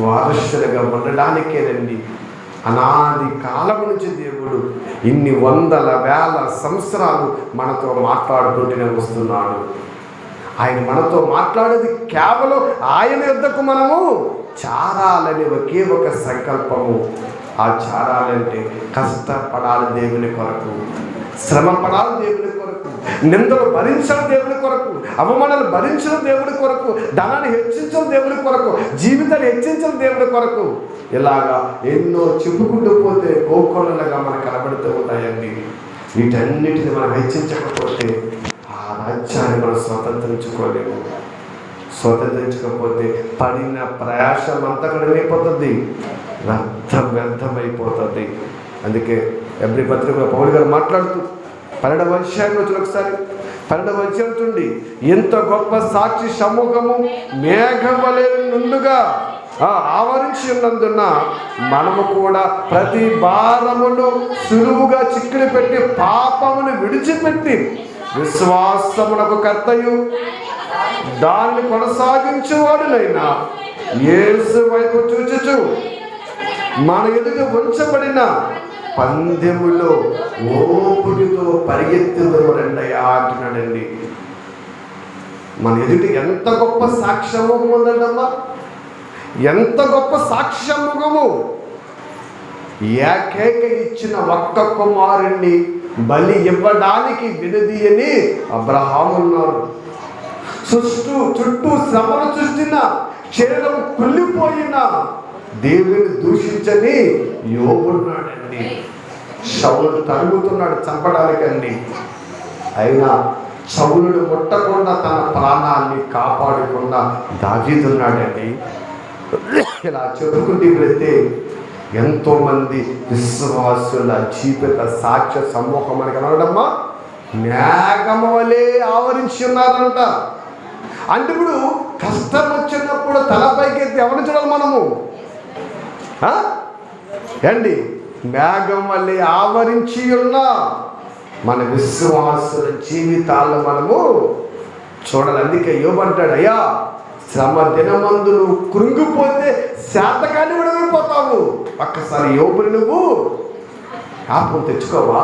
వారసులుగా ఉండడానికేనండి. అనాది కాలం నుంచి దేవుడు ఇన్ని వందల వేల సంవత్సరాలు మనతో మాట్లాడుకుంటూనే వస్తున్నాడు. ఆయన మనతో మాట్లాడేది కేవలం ఆయన యొద్దకు మనము చారాలని ఒకే ఒక సంకల్పము. ఆ చారాలంటే కష్టపడాలి దేవుని కొరకు. శ్రమ పడాలి దేవుని కొరకు, నిందలు భరించడం దేవుని కొరకు, అవమానాలు భరించడం దేవుని కొరకు, ధనాన్ని హెచ్చించడం దేవుని కొరకు, జీవితాన్ని హెచ్చించడం దేవుని కొరకు. ఇలాగా ఎన్నో చెప్పుకుంటూ పోతే కోకొల్లలుగా మనకు కనబడుతూ ఉంటాయండి. వీటన్నిటిని మనం హెచ్చించకపోతే ఆ రాజ్యాన్ని మనం స్వతంత్రించుకోలేము. స్వతంత్రించకపోతే పడిన ప్రయాసం అంతా కూడా ఏమైపోతుంది, వ్యర్థమైపోతుంది. అందుకే ఎబ్రీ పత్రికలో పౌలు గారు మాట్లాడుతూ 12వ అధ్యాయం వచ్చిన ఒకసారి 12వ అధ్యాయం నుండి, ఎంత గొప్ప సాక్షి సమూహము మేఘం వలె నుండుగా ఆవరించి ఉన్నందున మనము కూడా ప్రతి భారమును సులువుగా చిక్కులు పెట్టి పాపమును విడిచిపెట్టి విశ్వాసమునకు కర్తయు దాన్ని కొనసాగించేవాడునైనా యేసు వైపు చూచుచు మన ఎదుట ఉంచబడిన పందెములో ఓపికతో పరిగెత్తుదము రండయ్యా అంటున్నాడండి. మన ఎదుట ఎంత గొప్ప సాక్ష్యముఖం ఉందండమ్మా, ఎంత గొప్ప సాక్ష్యముఖము. ఏకైక ఇచ్చిన ఒక్క కుమారుణ్ణి బలి ఇవ్వడానికి వినదీయని అబ్రహాము ఉన్నాడు. చుట్టూ శ్రమను చుట్టిన శరీరం కుళ్ళిపోయిన దేవుని దూషించని యోబున్నాడండి. సౌలు తరుగుతున్నాడు చంపడానికండి. అయినా సౌలును ముట్టకుండా తన ప్రాణాన్ని కాపాడకుండా దావీదున్నాడండి. ఇలా చెప్పుకుంటూ వెళితే ఎంతోమంది విశ్వాసుల జీవిత సాక్ష్య సమూహం మనకి అనడమ్మా మేఘము వలె ఆవరించి ఉన్నారంట. అంటే ఇప్పుడు కష్టం వచ్చినప్పుడు తలపైకి ఎత్తి ఎవరిని చూడాలి మనము అండి? మేఘం వల్లే ఆవరించి ఉన్న మన విశ్వాసుల జీవితాల్లో మనము చూడాలి. అందుకే యోబు అంటాడు, అయ్యా శ్రమ దినమందు నువ్వు కృంగిపోతే శాతకాన్ని విడమైపోతావు, ఒక్కసారి యోబుని నువ్వు జ్ఞాపకం తెచ్చుకోవా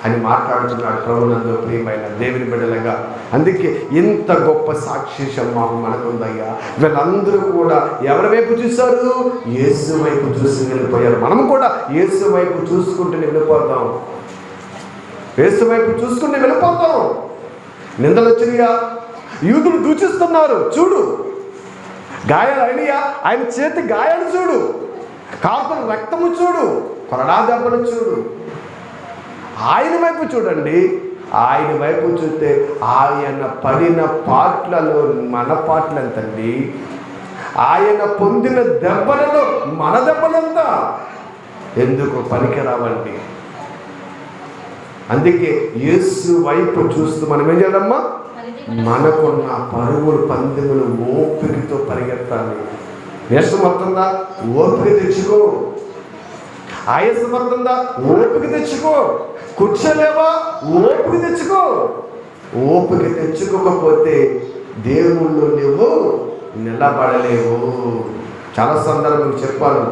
అని మాట్లాడుతున్నాడు ప్రభునందు ప్రియమైన దేవుని బిడ్డలుగా. అందుకే ఇంత గొప్ప సాక్షి సమూహం మనకుందయ్యా. వీళ్ళందరూ కూడా ఎవరి వైపు చూశారు? యేసు వైపు చూసి వెళ్ళిపోయారు. మనం కూడా యేసు వైపు చూసుకుంటూ వెళ్ళిపోతాం. యేసు వైపు చూసుకుంటూ వెళ్ళిపోతాం. నిందలు వచ్చినాయా? యూదులు దూషిస్తున్నారు చూడు, గాయాలు అయినాయా? ఆయన చేతి గాయాలు చూడు, కాపుల రక్తము చూడు, కొరడా దెబ్బలు చూడు. ఆయన వైపు చూడండి. ఆయన వైపు చూస్తే ఆయన పడిన పాటలలో మన పాటలు ఎంతండి, ఆయన పొందిన దెబ్బలలో మన దెబ్బలంతా ఎందుకు పనికిరావండి? అందుకే యేసు వైపు చూస్తూ మనం ఏం చేయాలమ్మా? మనకున్న పరుగులు పందెములు ఓపికతో పరిగెత్తాలి. నీరసం వస్తుందా? ఓపిక తెచ్చుకో. ఆయాసం వస్తుందా? ఓపిక తెచ్చుకో. కూర్చోలేవా? ఓపిక తెచ్చుకో. ఓపిక తెచ్చుకోకపోతే దేవుళ్ళు నువ్వు నిలబడలేవు. చాలా సందర్భం చెప్పాను,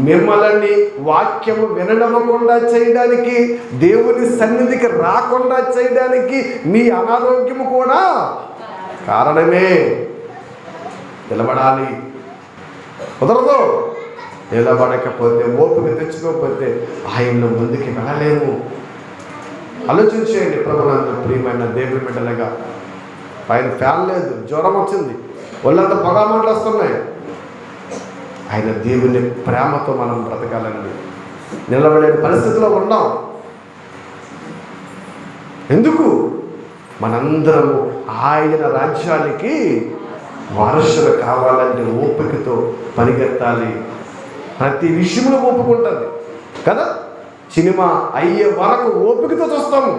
మిమ్మల్ని వాక్యము వినడమకుండా చేయడానికి, దేవుని సన్నిధికి రాకుండా చేయడానికి మీ అనారోగ్యము కూడా కారణమే. నిలబడాలి, కుదరదు. నిలబడకపోతే, ఓపిక తెచ్చుకోకపోతే ఆయన ముందుకి వెళ్ళలేము. ఆలోచించేయండి ప్రభునందు ప్రియమైన దేవుని బిడ్డలుగా. ఆయన ఫ్యాన్ లేదు, జ్వరం వచ్చింది, ఒళ్ళంతా పొగమాటలు వస్తున్నాయి. ఆయన దేవుని ప్రేమతో మనం బ్రతకాలండి. నిలబడే పరిస్థితిలో ఉన్నాం. ఎందుకు? మనందరము ఆయన రాజ్యానికి వారసులు కావాలంటే ఓపికతో పరిగెత్తాలి. ప్రతి విషయంలో ఓపుకుంటుంది కదా. సినిమా అయ్యే వరకు ఓపికతో చూస్తాము,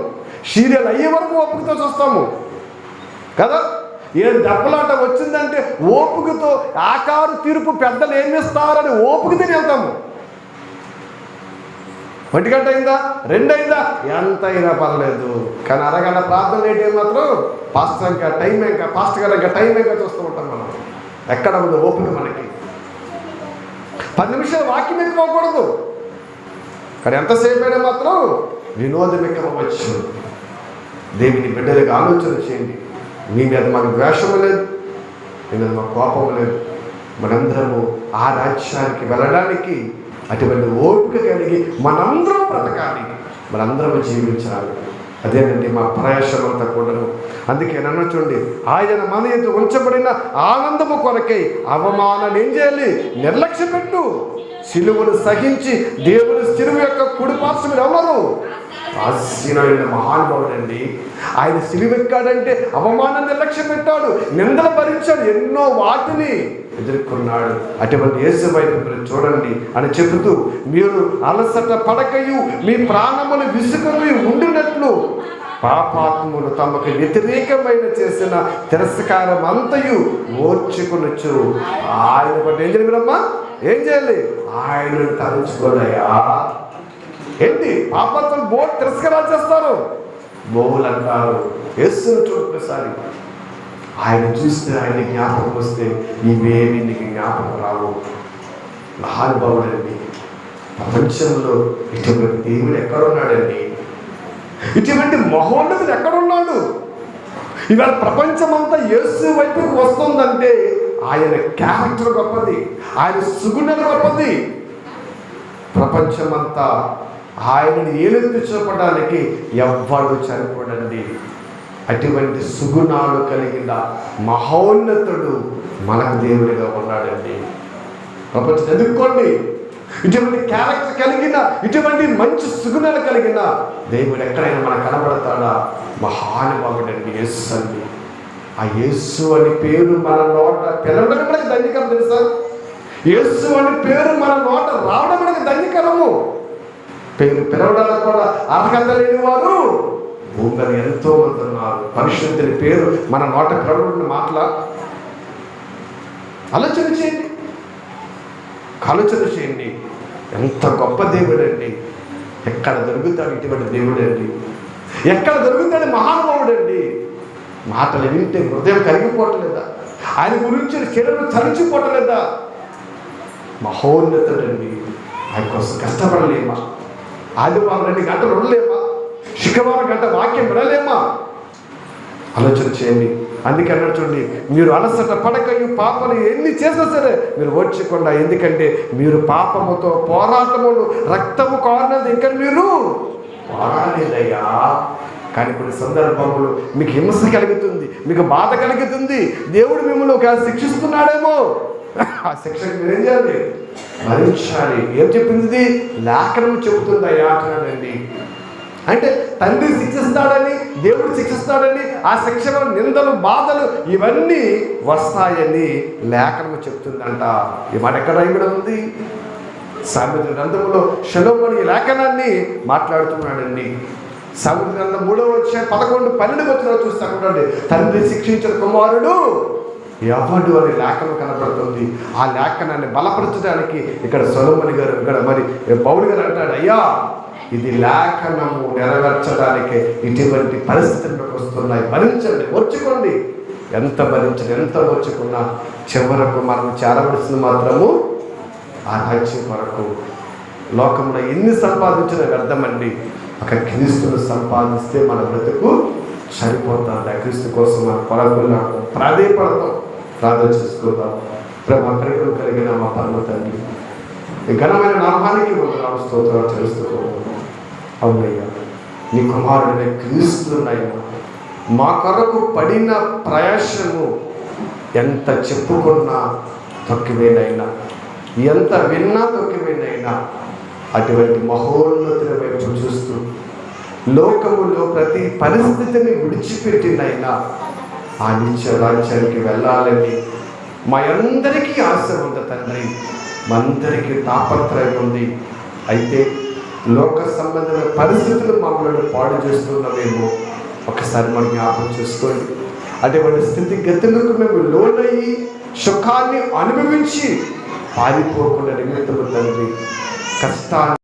సీరియల్ అయ్యే వరకు ఓపికతో చూస్తాము కదా. ఏ దెబ్బలాట వచ్చిందంటే ఓపికతో ఆకారు తీర్పు పెద్దలు ఏం చేస్తారని ఓపికతోనే వెళ్తాము. 1 గంట అయిందా, 2 అయిందా, ఎంత అయినా పర్లేదు. కానీ అరగంట ప్రార్థన లేట్ ఏం మాత్రం పాస్టర్ ఇంకా టైం ఇంకా పాస్టర్ గారు ఇంకా టైం ఇంకా చూస్తూ ఉంటాం. మనం ఎక్కడ ఉంది ఓపిక మనకి? 10 నిమిషాలు వాక్యం ఎక్కువకూడదు, కానీ ఎంతసేపు అయినా మాత్రం వినోదం ఎక్కువచ్చు. దేవుని బిడ్డలకు ఆలోచన చేయండి. మీ మీద మాకు ద్వేషము లేదు, మీ మీద మాకు కోపము లేదు. మనందరము ఆ రాజ్యానికి వెళ్ళడానికి అటువంటి ఓపిక కలిగి మనందరం బ్రతకాలి. మనందరం జీవించాలి. అదేనండి మా ప్రయాసమంతా కూడాను. అందుకే నన్ను చూడండి, ఆయన మన ఎదుట ఉంచబడిన ఆనందము కొరకై అవమానాన్ని ఏం చేయాలి? నిర్లక్ష్య పెట్టు. సిలువను సహించి దేవుని సిలువ యొక్క కుడి పార్శ్వం ఎవరు? ఆశీనుడైన మహానుభావుడండి. ఆయన సిలువెక్కాడంటే అవమానాన్ని నిర్లక్ష్యం పెట్టాడు, నిందలు భరించాడు, ఎన్నో వాటిని ఎదుర్కొన్నాడు. అటువంటి యేసు వైపు మీరు చూడండి అని చెబుతూ, మీరు అలసట పడకయు మీ ప్రాణములు విసుకయు ఉండినట్లు పాపాత్ములు తమకు వ్యతిరేకమైన చేసిన తిరస్కారం అంతయు ఓర్చుకొనొచ్చు. ఆయన బట్టి ఏం చేయాలమ్మా? ఏం చేయాలి? ఆయనను తలుచుకోదయా. ఏంటి పాపాత్ములు బోర్డు తిరస్కారాలు చేస్తారు, బోవులు అంటారు. యేసును చూడొకసారి, ఆయన చూస్తే ఆయన జ్ఞాపకం వస్తే ఇవేమి నీకు జ్ఞాపకం రావు. మహానుభావుడండి. ప్రపంచంలో ఇటువంటి దేవుడు ఎక్కడున్నాడండి? ఇటువంటి మహోన్నతుడు ఎక్కడున్నాడు? ఇవాళ ప్రపంచమంతా యేసు వైపుకు వస్తుందంటే ఆయన క్యారెక్టర్ గొప్పది, ఆయన సుగుణం గొప్పది. ప్రపంచమంతా ఆయనని ఏలెత్తి చూపడానికి ఎవ్వడు చనిపోడండి. అటువంటి సుగుణాలు కలిగిన మహోన్నతుడు మనకు దేవుడిగా ఉన్నాడండి. ప్రపంచం ఎదుర్కోండి, ఇటువంటి క్యారెక్టర్ కలిగిన, ఇటువంటి మంచి సుగుణాలు కలిగిన దేవుడు ఎక్కడైనా మనకు కనబడతాడా? మహానుభావుడండి యేసు అండి. ఆ యేసు అని పేరు మన నోట పిలవడం మనకి ధన్యకరం తెలుసా? యేసు అని పేరు మన నోట రావడం మనకి ధన్యకరము. పేరు పిలవడానికి కూడా అర్హత లేని వారు భూమిలో ఎంతో మంది ఉన్నారు. పరిశుద్ధుని పేరు మన నోట పిలవడం మాటలా? ఆలోచన చేయండి, ఆలోచన చేయండి. ఎంత గొప్ప దేవుడు అండి. ఎక్కడ దొరుకుతాడు ఇటువంటి దేవుడు అండి? ఎక్కడ దొరుకుతాడు మహానుభావుడు అండి? మాటలు వింటే హృదయం కరిగిపోవట్లేదా? ఆయన గురించి శరీరం చలించిపోవట్లేదా? మహోన్నతుడండి. ఆయన కోసం కష్టపడలేమా? ఆదివారం 2 గంటలు ఉండలేమా? శుక్రవారం గంట వాక్యం వినలేమా? ఆలోచన చేయండి. అందుకే అన్నాడు చూడండి, మీరు అలసట పడకయు పాపలు ఎన్ని చేసినా సరే మీరు ఓర్చకుండా, ఎందుకంటే మీరు పాపముతో పోరాటములు రక్తము కారణది ఇంకా మీరు పోరాడలేదయ్యా. కానీ కొన్ని సందర్భములు మీకు హింస కలుగుతుంది, మీకు బాధ కలుగుతుంది. దేవుడు మిమ్మల్ని ఒక శిక్షిస్తున్నాడేమో, ఆ శిక్షకు మీరేం చేయాలి? భరించాలి. ఏం చెప్పింది? లేఖనము చెబుతుందయ్యా అంటున్నాడండి. అంటే తండ్రి శిక్షిస్తాడని, దేవుడు శిక్షిస్తాడని, ఆ శిక్షలో నిందలు బాధలు ఇవన్నీ వస్తాయని లేఖనము చెప్తుందంట. ఈ మాట ఎక్కడ రాయబడి ఉంది? సామెతల గ్రంథంలో సొలొమోను ఈ లేఖనాన్ని మాట్లాడుతున్నాడండి. సామెతల గ్రంథం 3వ అధ్యాయం 11, 12 వచనాలు చూస్తే అక్కడ తండ్రి శిక్షించిన కుమారుడు ఎవడు అనే లేఖనం కనబడుతుంది. ఆ లేఖనాన్ని బలపరచడానికి ఇక్కడ సొలొమోను గారు, ఇక్కడ మరి పౌలు గారు అంటాడు, అయ్యా ఇది లేఖనము నెరవేర్చడానికి ఇటువంటి పరిస్థితులకు వస్తున్నాయి, భరించండి, ఓర్చుకోండి. ఎంత భరించండి, ఎంత ఓర్చుకున్నా చివరకు మనం చేరవలసింది మాత్రము ఆ రాజ్యం కొరకు. లోకంలో ఎన్ని సంపాదించినా వ్యర్థమండి. ఒక క్రీస్తును సంపాదిస్తే మన బ్రతుకు సరిపోతుంది. ఆ క్రీస్తు కోసం మన కొరకు ప్రాధేయపడతాం, ప్రార్థన చేసుకుందాం. ప్రభు కనికరం కలిగిన మా పరమ తండ్రి, ఈ ఘనమైన నామానికి వందనాలు స్తోత్రాలు చేస్తున్నాము. అవునయ్యా, నీ కుమారుడైన క్రీస్తునైనా మా కొరకు పడిన ప్రయాసము ఎంత చెప్పుకున్నా తొక్కివేనైనా, ఎంత విన్నా తొక్కివేనైనా అటువంటి మహోన్నతుల వైపు చూస్తూ లోకములో ప్రతి పరిస్థితిని విడిచిపెట్టినైనా ఆ నిత్య రాజ్యానికి వెళ్ళాలని మా అందరికీ ఆశ ఉంది తండ్రి, మా అందరికీ తాపత్రయం ఉంది. అయితే లోక సంబంధమైన పరిస్థితులు మమ్మల్ని పాడు చేస్తున్నవేమో ఒకసారి మనం జ్ఞాపకం చేసుకోండి. అటువంటి స్థితిగతులకు మేము లోనయ్యి సుఖాన్ని అనుభవించి పారిపోకుండా నిమిత్తము తండ్రి కష్టాన్ని